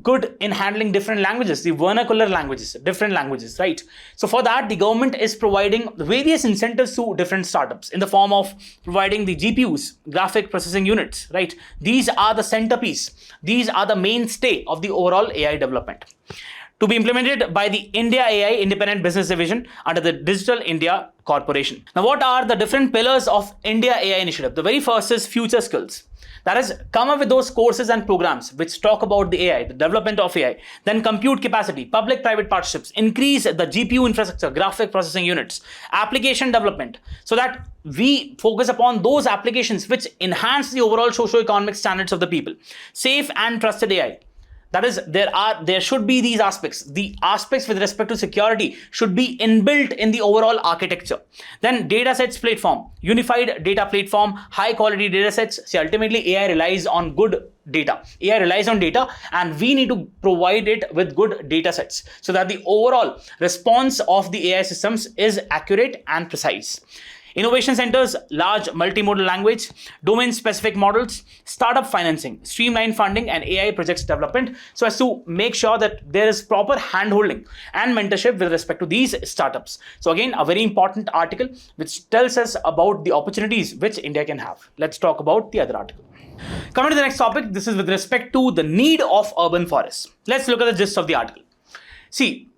good in handling different languages, the vernacular languages, different languages, right? So for that, the government is providing various incentives to different startups in the form of providing the GPUs, graphic processing units, right? These are the centerpiece. These are the mainstay of the overall AI development, to be implemented by the India AI Independent Business Division under the Digital India Corporation. Now, what are the different pillars of India AI initiative? The very first is future skills. That is, come up with those courses and programs which talk about the AI, the development of AI. Then compute capacity, public-private partnerships, increase the GPU infrastructure, graphic processing units, application development, so that we focus upon those applications which enhance the overall socio-economic standards of the people. Safe and trusted AI. That is, there should be these aspects. The aspects with respect to security should be inbuilt in the overall architecture. Then datasets platform, unified data platform, high quality datasets. See, ultimately AI relies on good data. AI relies on data, and we need to provide it with good datasets so that the overall response of the AI systems is accurate and precise. Innovation centers, large multimodal language, domain-specific models, startup financing, streamlined funding, and AI projects development, so as to make sure that there is proper handholding and mentorship with respect to these startups. So again, a very important article which tells us about the opportunities which India can have. Let's talk about the other article. Coming to the next topic, this is with respect to the need of urban forests. Let's look at the gist of the article. See,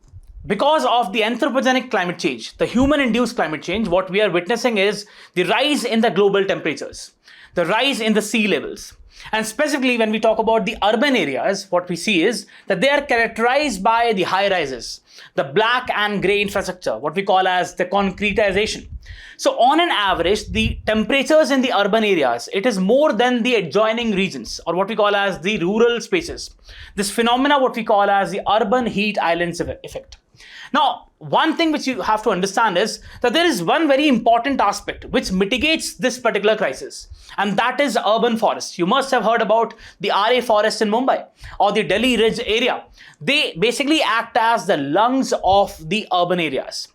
because of the anthropogenic climate change, the human-induced climate change, what we are witnessing is the rise in the global temperatures, the rise in the sea levels. And specifically, when we talk about the urban areas, what we see is that they are characterized by the high rises, the black and gray infrastructure, what we call as the concretization. So on an average, the temperatures in the urban areas, it is more than the adjoining regions, or what we call as the rural spaces. This phenomena, what we call as the urban heat islands effect. Now, one thing which you have to understand is that there is one very important aspect which mitigates this particular crisis, and that is urban forests. You must have heard about the RA forest in Mumbai or the Delhi Ridge area. They basically act as the lungs of the urban areas.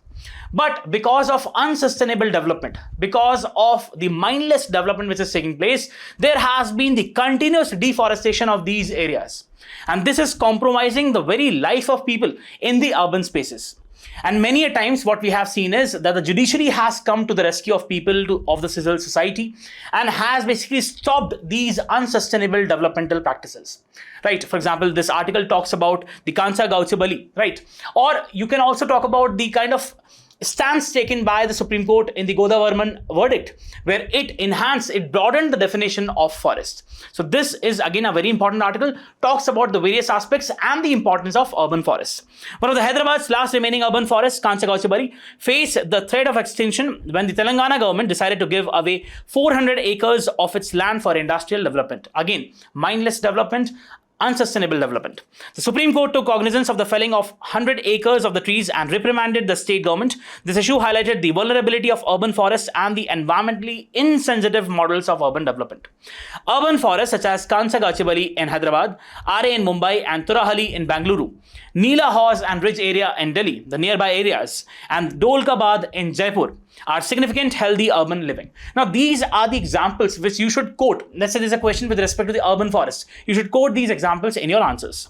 But because of unsustainable development, because of the mindless development which is taking place, there has been the continuous deforestation of these areas. And this is compromising the very life of people in the urban spaces. And many a times what we have seen is that the judiciary has come to the rescue of people, of the civil society, and has basically stopped these unsustainable developmental practices. Right? For example, this article talks about the Kansa Gauchibali, right? Or you can also talk about the kind of stance taken by the Supreme Court in the Godavarman verdict, where it broadened the definition of forest. So this is again a very important article, talks about the various aspects and the importance of urban forests. One of the Hyderabad's last remaining urban forests, Kansa Gauchibali, faced the threat of extinction when the Telangana government decided to give away 400 acres of its land for industrial development. Again, mindless development, unsustainable development. The Supreme Court took cognizance of the felling of 100 acres of the trees and reprimanded the state government. This issue highlighted the vulnerability of urban forests and the environmentally insensitive models of urban development. Urban forests such as Kansa Gauchibali in Hyderabad, RA in Mumbai, and Turahali in Bangalore, Neela Haus and Ridge area in Delhi, the nearby areas, and Dolkabad in Jaipur are significant healthy urban living. Now, these are the examples which you should quote. Let's say there's a question with respect to the urban forest. You should quote these examples in your answers.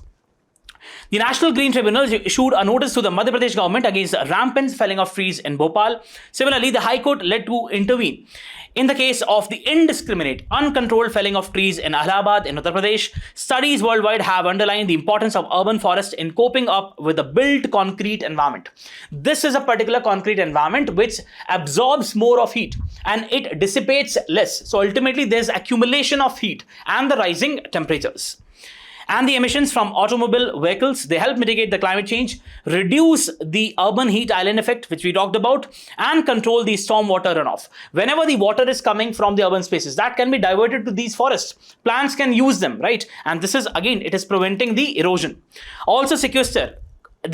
The National Green Tribunal issued a notice to the Madhya Pradesh government against rampant felling of trees in Bhopal. Similarly, the High Court led to intervene in the case of the indiscriminate, uncontrolled felling of trees in Allahabad in Uttar Pradesh. Studies worldwide have underlined the importance of urban forest in coping up with the built concrete environment. This is a particular concrete environment which absorbs more of heat and it dissipates less. So ultimately, there's accumulation of heat and the rising temperatures. And the emissions from automobile vehicles, they help mitigate the climate change, reduce the urban heat island effect, which we talked about, and control the stormwater runoff. Whenever the water is coming from the urban spaces, that can be diverted to these forests. Plants can use them, right? And this is, again, it is preventing the erosion. Also sequester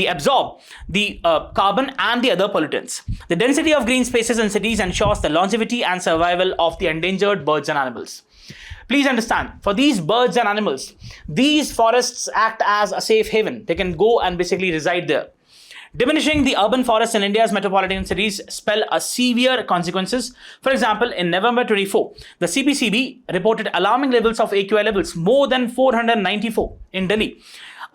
absorb the carbon and the other pollutants. The density of green spaces in cities ensures the longevity and survival of the endangered birds and animals. Please understand, for these birds and animals, these forests act as a safe haven. They can go and basically reside there. Diminishing the urban forests in India's metropolitan cities spell a severe consequences. For example, in November 24, the CPCB reported alarming levels of AQI levels, more than 494 in Delhi.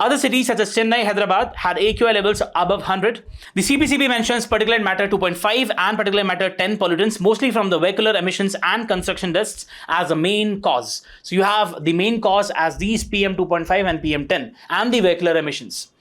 Other cities such as Chennai, Hyderabad had AQI levels above 100. The CPCB mentions particulate matter 2.5 and particulate matter 10 pollutants, mostly from the vehicular emissions and construction dusts, as the main cause. So you have the main cause as these PM 2.5 and PM 10 and the vehicular emissions.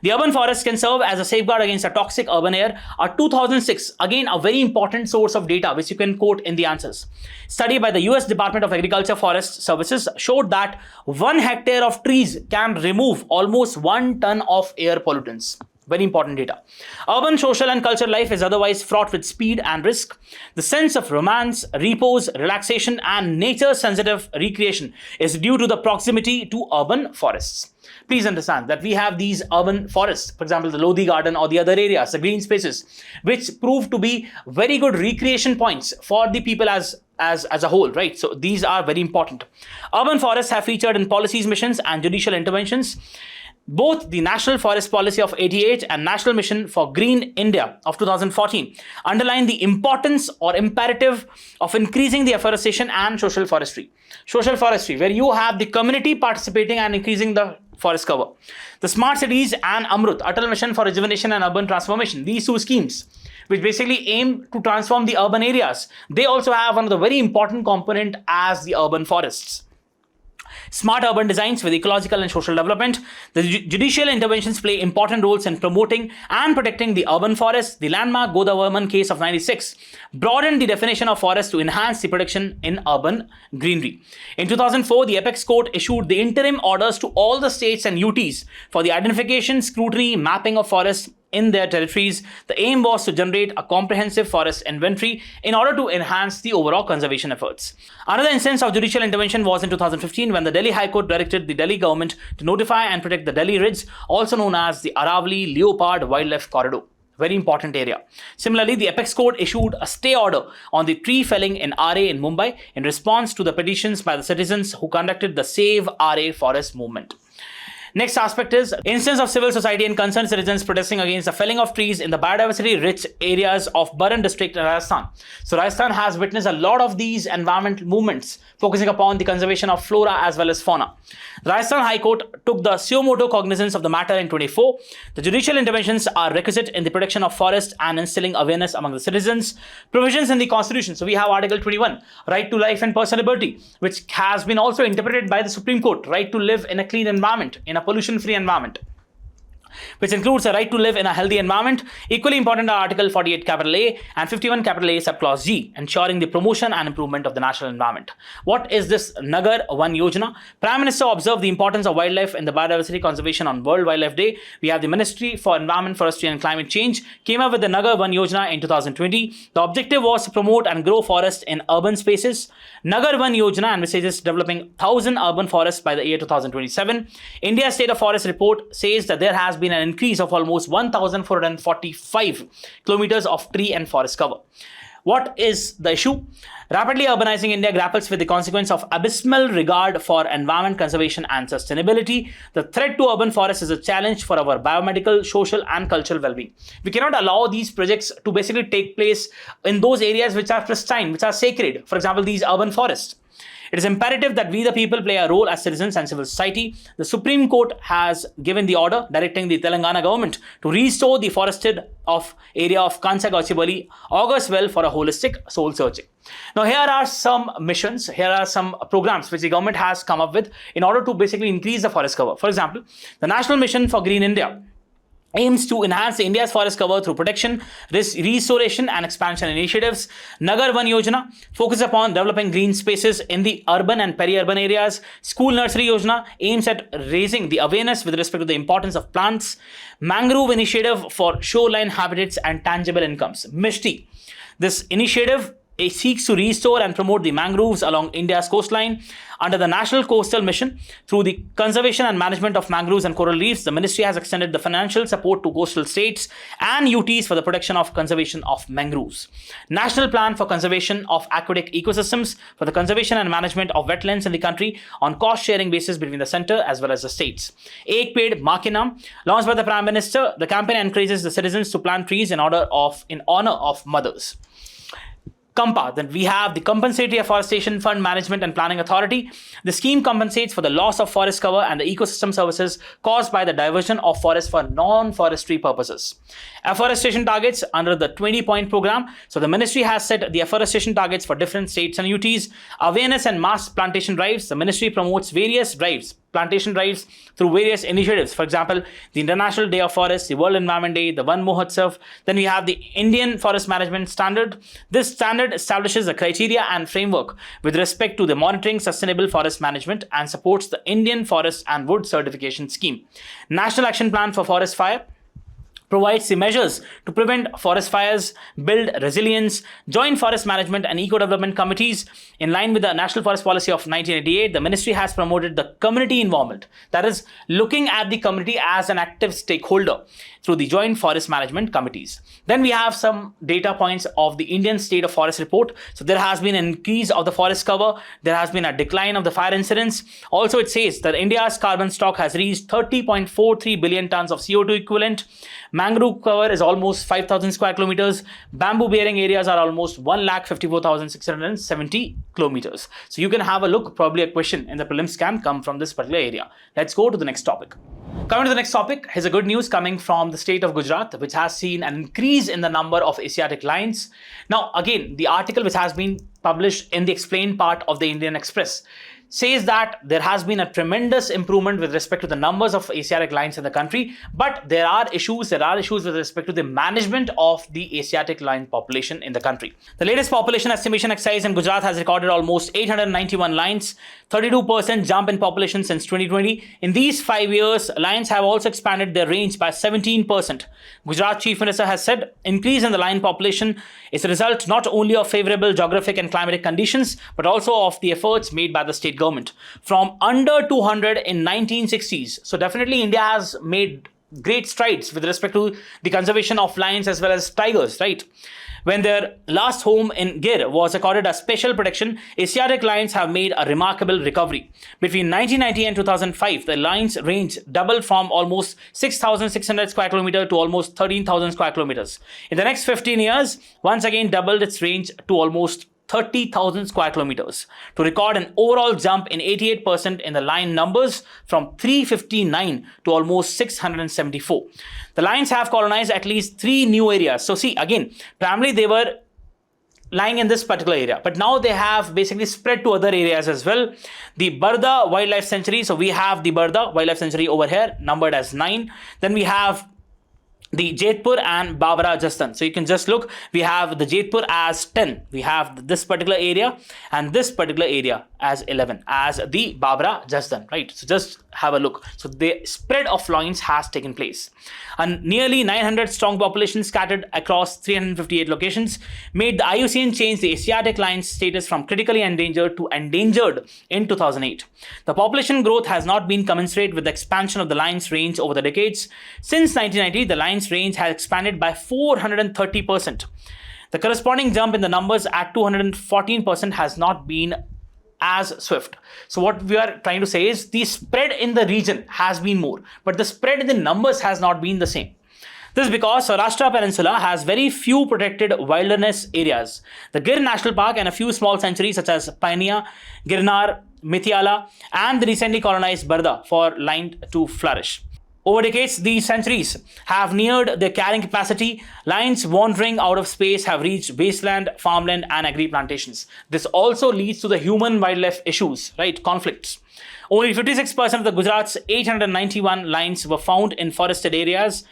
The urban forests can serve as a safeguard against a toxic urban air. A 2006, again a very important source of data which you can quote in the answers. Study by the US Department of Agriculture Forest Services showed that 1 hectare of trees can remove almost 1 ton of air pollutants. Very important data. Urban social and cultural life is otherwise fraught with speed and risk. The sense of romance, repose, relaxation, and nature-sensitive recreation is due to the proximity to urban forests. Please understand that we have these urban forests, for example, the Lodi Garden or the other areas, the green spaces, which prove to be very good recreation points for the people as a whole, right? So these are very important. Urban forests have featured in policies, missions, and judicial interventions. Both the National Forest Policy of 88 and National Mission for Green India of 2014 underline the importance or imperative of increasing the afforestation and social forestry. Social forestry, where you have the community participating and increasing the forest cover. The Smart Cities and Amrut, Atal Mission for Rejuvenation and Urban Transformation, these two schemes, which basically aim to transform the urban areas, they also have one of the very important component as the urban forests. Smart urban designs with ecological and social development. The judicial interventions play important roles in promoting and protecting the urban forests. The landmark Godavarman case of 96 broadened the definition of forest to enhance the protection in urban greenery. In 2004, the Apex Court issued the interim orders to all the states and UTs for the identification, scrutiny, mapping of forests in their territories. The aim was to generate a comprehensive forest inventory in order to enhance the overall conservation efforts. Another instance of judicial intervention was in 2015 when the Delhi High Court directed the Delhi government to notify and protect the Delhi Ridge, also known as the Aravali Leopard Wildlife Corridor. Very important area. Similarly, the Apex Court issued a stay order on the tree felling in RA in Mumbai in response to the petitions by the citizens who conducted the Save RA Forest movement. Next aspect is instance of civil society and concerned citizens protesting against the felling of trees in the biodiversity-rich areas of Baran district in Rajasthan. So Rajasthan has witnessed a lot of these environmental movements focusing upon the conservation of flora as well as fauna. The Rajasthan High Court took the suo motu cognizance of the matter in 24. The judicial interventions are requisite in the protection of forests and instilling awareness among the citizens. Provisions in the Constitution. So we have Article 21, right to life and personal liberty, which has been also interpreted by the Supreme Court, right to live in a clean environment, in a pollution-free environment, which includes a right to live in a healthy environment. Equally important are Article 48 capital A and 51 capital A subclause G, ensuring the promotion and improvement of the national environment. What is this Nagar Van Yojana? Prime Minister observed the importance of wildlife in the biodiversity conservation on World Wildlife Day. We have the Ministry for Environment, Forestry and Climate Change came up with the Nagar Van Yojana in 2020. The objective was to promote and grow forests in urban spaces. Nagar Van Yojana envisages developing 1,000 urban forests by the year 2027. India's State of Forest report says that there has been an increase of almost 1,445 kilometers of tree and forest cover. What is the issue? Rapidly urbanizing India grapples with the consequence of abysmal regard for environment conservation and sustainability. The threat to urban forests is a challenge for our biomedical, social and cultural well-being. We cannot allow these projects to basically take place in those areas which are pristine, which are sacred. For example, these urban forests. It is imperative that we the people play a role as citizens and civil society. The Supreme Court has given the order directing the Telangana government to restore the forested area of Kansa Gachibowli augurs well for a holistic soul searching. Now here are some missions, here are some programs which the government has come up with in order to basically increase the forest cover. For example, the National Mission for Green India aims to enhance India's forest cover through protection, restoration and expansion initiatives. Nagar Van Yojana focuses upon developing green spaces in the urban and peri-urban areas. School Nursery Yojana aims at raising the awareness with respect to the importance of plants. Mangrove Initiative for shoreline habitats and tangible incomes. Mishti. This initiative It seeks to restore and promote the mangroves along India's coastline. Under the National Coastal Mission, through the conservation and management of mangroves and coral reefs, the ministry has extended the financial support to coastal states and UTs for the protection of conservation of mangroves. National Plan for Conservation of Aquatic Ecosystems for the conservation and management of wetlands in the country on cost-sharing basis between the centre as well as the states. Ek Ped Maa Ke Naam, launched by the Prime Minister, the campaign encourages the citizens to plant trees in honor of mothers. COMPA, then we have the Compensatory Afforestation Fund Management and Planning Authority. The scheme compensates for the loss of forest cover and the ecosystem services caused by the diversion of forest for non-forestry purposes. Afforestation targets under the 20-point program. So the ministry has set the afforestation targets for different states and UTs. Awareness and mass plantation drives. The ministry promotes various plantation drives through various initiatives. For example, the International Day of Forests, the World Environment Day, the Van Mahotsav. Then we have the Indian Forest Management Standard. This standard establishes the criteria and framework with respect to the monitoring sustainable forest management and supports the Indian Forest and Wood Certification Scheme. National Action Plan for Forest Fire provides the measures to prevent forest fires, build resilience, joint forest management and eco-development committees. In line with the National Forest Policy of 1988, the ministry has promoted the community involvement, that is, looking at the community as an active stakeholder through the joint forest management committees. Then we have some data points of the Indian State of Forest Report. So there has been an increase of the forest cover, there has been a decline of the fire incidents. Also, it says that India's carbon stock has reached 30.43 billion tons of CO2 equivalent. Mangrove cover is almost 5,000 square kilometers. Bamboo bearing areas are almost 1,54,670 kilometers. So you can have a look. Probably a question in the prelims can come from this particular area. Let's go to the next topic. Coming to the next topic, here's a good news coming from the state of Gujarat, which has seen an increase in the number of Asiatic lions. Now, again, the article which has been published in the explained part of the Indian Express says that there has been a tremendous improvement with respect to the numbers of Asiatic lions in the country, but there are issues with respect to the management of the Asiatic lion population in the country. The latest population estimation exercise in Gujarat has recorded almost 891 lions, 32% jump in population since 2020. In these 5 years, lions have also expanded their range by 17%. Gujarat Chief Minister has said increase in the lion population is a result not only of favorable geographic and climatic conditions, but also of the efforts made by the state government. From under 200 in 1960s. So definitely India has made great strides with respect to the conservation of lions as well as tigers, right? When their last home in Gir was accorded a special protection, Asiatic lions have made a remarkable recovery. Between 1990 and 2005, the lions range doubled from almost 6,600 square kilometers to almost 13,000 square kilometers. In the next 15 years, once again doubled its range to almost 30,000 square kilometers to record an overall jump in 88% in the lion numbers from 359 to almost 674. The lions have colonized at least 3 new areas. So see, again, primarily they were lying in this particular area, but now they have basically spread to other areas as well. The Barda Wildlife Sanctuary, so we have the Barda Wildlife Sanctuary over here, numbered as 9. Then we have the Jethpur and Babra Jastan. So you can just look, we have the Jethpur as 10. We have this particular area and this particular area as 11 as the Babra Jastan, right? So just have a look. So the spread of lions has taken place. A nearly 900 strong population scattered across 358 locations made the IUCN change the Asiatic lion status from critically endangered to endangered in 2008. The population growth has not been commensurate with the expansion of the lion's range over the decades. Since 1990, the lion's range has expanded by 430%. The corresponding jump in the numbers at 214% has not been as swift. So what we are trying to say is the spread in the region has been more, but the spread in the numbers has not been the same. This is because Saurashtra Peninsula has very few protected wilderness areas. The Gir National Park and a few small sanctuaries such as Painia, Girnar, Mithiala and the recently colonized Barda for lion to flourish. Over decades, these sanctuaries have neared their carrying capacity. Lions wandering out of space have reached wasteland, farmland, and agri plantations. This also leads to the human-wildlife issues, right? Conflicts. Only 56% of the Gujarat's 891 lions were found in forested areas.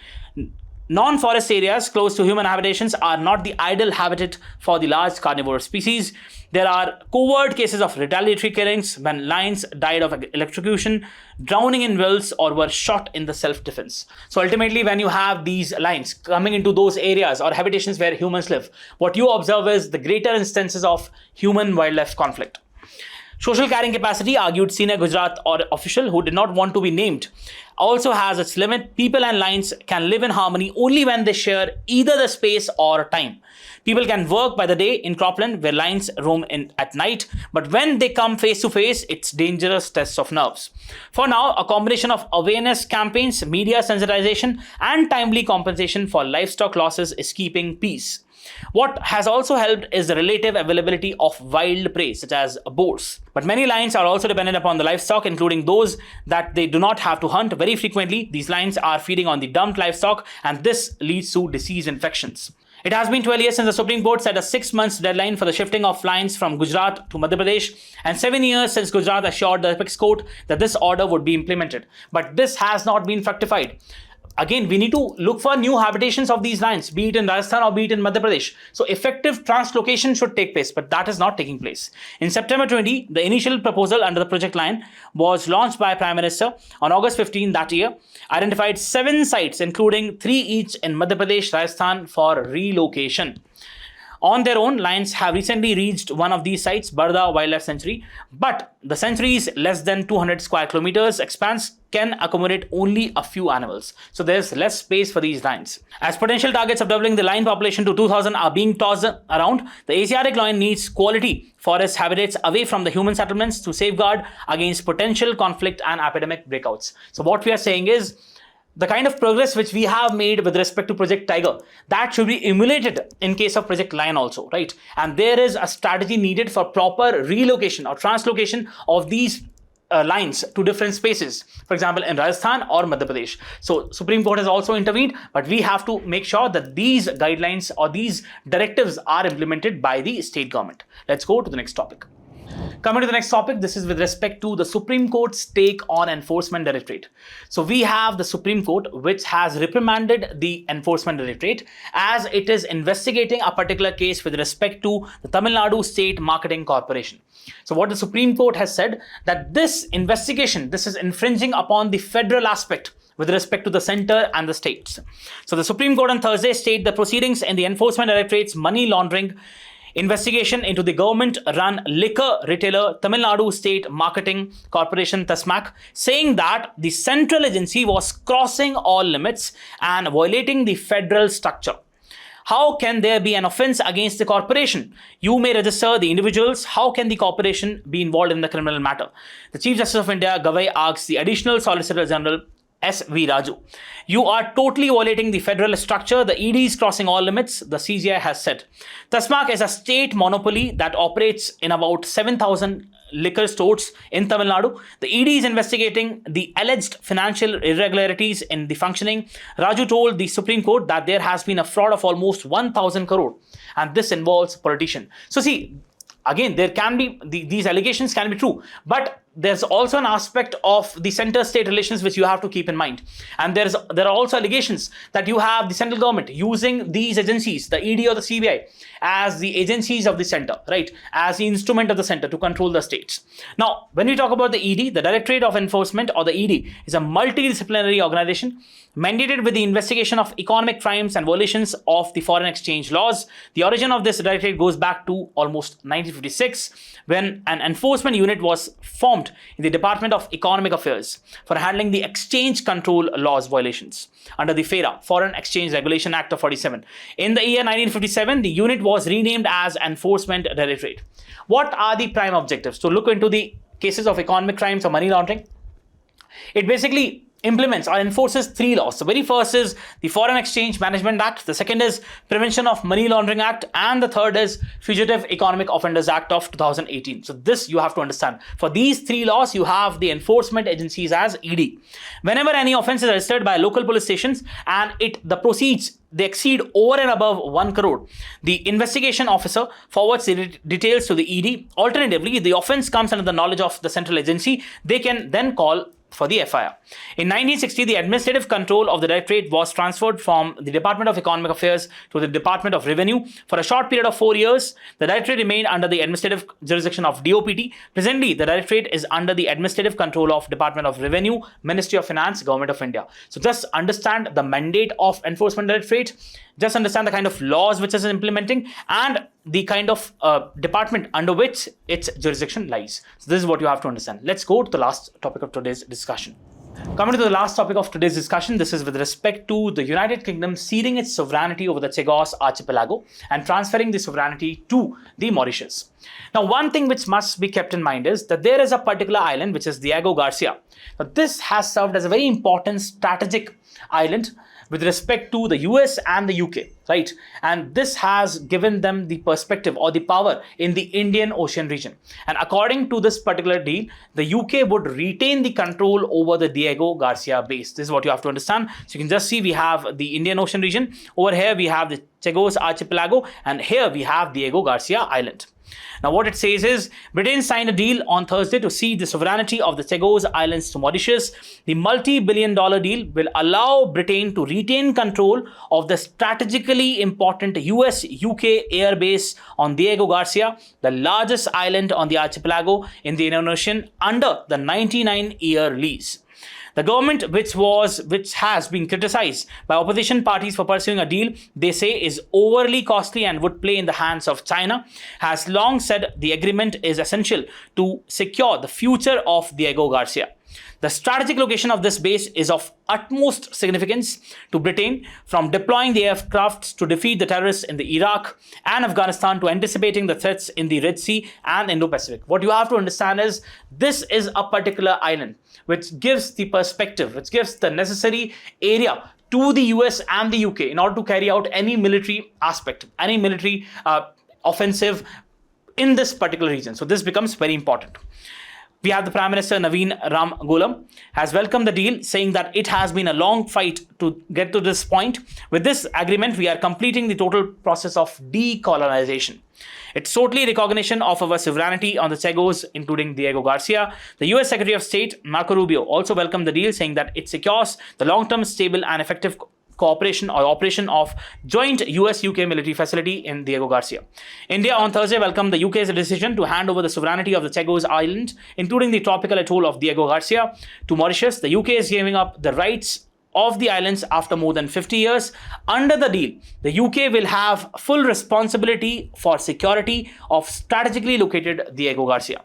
Non-forest areas close to human habitations are not the ideal habitat for the large carnivore species. There are covert cases of retaliatory killings when lions died of electrocution, drowning in wells, or were shot in the self-defense. So ultimately, when you have these lions coming into those areas or habitations where humans live, what you observe is the greater instances of human-wildlife conflict. Social carrying capacity, argued senior Gujarat official who did not want to be named, also has its limit. People and lions can live in harmony only when they share either the space or time. People can work by the day in cropland where lions roam at night, but when they come face to face, it's dangerous tests of nerves. For now, a combination of awareness campaigns, media sensitization, and timely compensation for livestock losses is keeping peace. What has also helped is the relative availability of wild prey such as boars. But many lions are also dependent upon the livestock, including those that they do not have to hunt. Very frequently, these lions are feeding on the dumped livestock, and this leads to disease infections. It has been 12 years since the Supreme Court set a 6 months deadline for the shifting of lions from Gujarat to Madhya Pradesh, and 7 years since Gujarat assured the apex court that this order would be implemented. But this has not been fructified. Again, we need to look for new habitations of these lions, be it in Rajasthan or be it in Madhya Pradesh. So effective translocation should take place, but that is not taking place. In September 20, the initial proposal under the Project Lion was launched by Prime Minister on August 15 that year, identified 7 sites, including 3 each in Madhya Pradesh, Rajasthan for relocation. On their own, lions have recently reached one of these sites, Barda Wildlife Sanctuary, but the sanctuary's less than 200 square kilometers expanse can accommodate only a few animals. So there's less space for these lions. As potential targets of doubling the lion population to 2,000 are being tossed around, the Asiatic lion needs quality forest habitats away from the human settlements to safeguard against potential conflict and epidemic breakouts. So what we are saying is, the kind of progress which we have made with respect to Project Tiger, that should be emulated in case of Project Lion also, right? And there is a strategy needed for proper relocation or translocation of these lions to different spaces, for example, in Rajasthan or Madhya Pradesh. So Supreme Court has also intervened, but we have to make sure that these guidelines or these directives are implemented by the state government. Let's go to the next topic. Coming to the next topic, this is with respect to the Supreme Court's take on Enforcement Directorate. So we have the Supreme Court which has reprimanded the Enforcement Directorate as it is investigating a particular case with respect to the Tamil Nadu State Marketing Corporation. So what the Supreme Court has said, that this investigation, this is infringing upon the federal aspect with respect to the center and the states. So the Supreme Court on Thursday stated the proceedings in the Enforcement Directorate's money laundering investigation into the government-run liquor retailer Tamil Nadu State Marketing Corporation TASMAC, saying that the central agency was crossing all limits and violating the federal structure. How can there be an offense against the corporation? You may register the individuals. How can the corporation be involved in the criminal matter? The Chief Justice of India, Gavai, asks the Additional Solicitor General S.V. Raju, you are totally violating the federal structure. The ED is crossing all limits, the CGI has said. TASMAC is a state monopoly that operates in about 7,000 liquor stores in Tamil Nadu. The ED is investigating the alleged financial irregularities in the functioning. Raju told the Supreme Court that there has been a fraud of almost 1,000 crore, and this involves politician. So see, again, there can be, these allegations can be true, but there's also an aspect of the center-state relations which you have to keep in mind. And there are also allegations that you have the central government using these agencies, the ED or the CBI, as the agencies of the center, right? As the instrument of the center to control the states. Now, when we talk about the ED, the Directorate of Enforcement or the ED is a multidisciplinary organization mandated with the investigation of economic crimes and violations of the foreign exchange laws. The origin of this directorate goes back to almost 1956, when an enforcement unit was formed in the Department of Economic Affairs for handling the exchange control laws violations under the FERA, Foreign Exchange Regulation Act of 47. In the year 1957, the unit was renamed as Enforcement Directorate. What are the prime objectives? To look into the cases of economic crimes or money laundering. It basically implements or enforces 3 laws. The very first is the Foreign Exchange Management Act. The second is Prevention of Money Laundering Act. And the third is Fugitive Economic Offenders Act of 2018. So this you have to understand. For these 3 laws, you have the enforcement agencies as ED. Whenever any offense is registered by local police stations and the proceeds they exceed over and above 1 crore, the investigation officer forwards the details to the ED. Alternatively, the offense comes under the knowledge of the central agency. They can then call for the FIR. In 1960, the administrative control of the directorate was transferred from the Department of Economic Affairs to the Department of Revenue. For a short period of 4 years, the directorate remained under the administrative jurisdiction of DOPT. Presently, the directorate is under the administrative control of Department of Revenue, Ministry of Finance, Government of India. So just understand the mandate of Enforcement Directorate, just understand the kind of laws which it is implementing and the kind of department under which its jurisdiction lies. So this is what you have to understand. Let's go to the last topic of today's discussion. Coming to the last topic of today's discussion, this is with respect to the United Kingdom ceding its sovereignty over the Chagos archipelago and transferring the sovereignty to the Mauritius. Now, one thing which must be kept in mind is that there is a particular island which is Diego Garcia. Now, this has served as a very important strategic island with respect to the US and the UK, right? And this has given them the perspective or the power in the Indian Ocean region. And according to this particular deal, the UK would retain the control over the Diego Garcia base. This is what you have to understand. So you can just see we have the Indian Ocean region. Over here, we have the Chagos archipelago, and here we have Diego Garcia Island. Now, what it says is Britain signed a deal on Thursday to cede the sovereignty of the Chagos Islands to Mauritius. The multi-billion-dollar deal will allow Britain to retain control of the strategically important US-UK airbase on Diego Garcia, the largest island on the archipelago in the Indian Ocean, under the 99-year lease. The government, which has been criticized by opposition parties for pursuing a deal they say is overly costly and would play in the hands of China, has long said the agreement is essential to secure the future of Diego Garcia. The strategic location of this base is of utmost significance to Britain, from deploying the aircrafts to defeat the terrorists in the Iraq and Afghanistan to anticipating the threats in the Red Sea and Indo-Pacific. What you have to understand is this is a particular island which gives the perspective, which gives the necessary area to the US and the UK in order to carry out any military aspect, any military offensive in this particular region. So this becomes very important. We have the Prime Minister Naveen Ramgoolam has welcomed the deal, saying that it has been a long fight to get to this point. With this agreement, we are completing the total process of decolonization. It's totally recognition of our sovereignty on the Chagos, including Diego Garcia. The US Secretary of State, Marco Rubio, also welcomed the deal, saying that it secures the long-term, stable and effective cooperation or operation of joint US-UK military facility in Diego Garcia. India on Thursday welcomed the UK's decision to hand over the sovereignty of the Chagos Island, including the tropical atoll of Diego Garcia, to Mauritius. The UK is giving up the rights of the islands after more than 50 years. Under the deal, the UK will have full responsibility for security of strategically located Diego Garcia.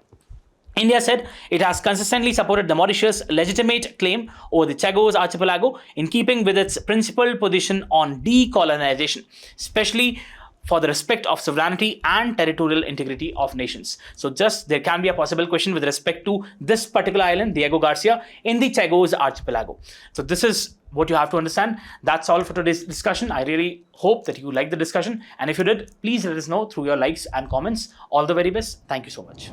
India said it has consistently supported the Mauritius' legitimate claim over the Chagos archipelago in keeping with its principled position on decolonization, especially for the respect of sovereignty and territorial integrity of nations. So just there can be a possible question with respect to this particular island, Diego Garcia, in the Chagos archipelago. So this is what you have to understand. That's all for today's discussion. I really hope that you liked the discussion. And if you did, please let us know through your likes and comments. All the very best. Thank you so much.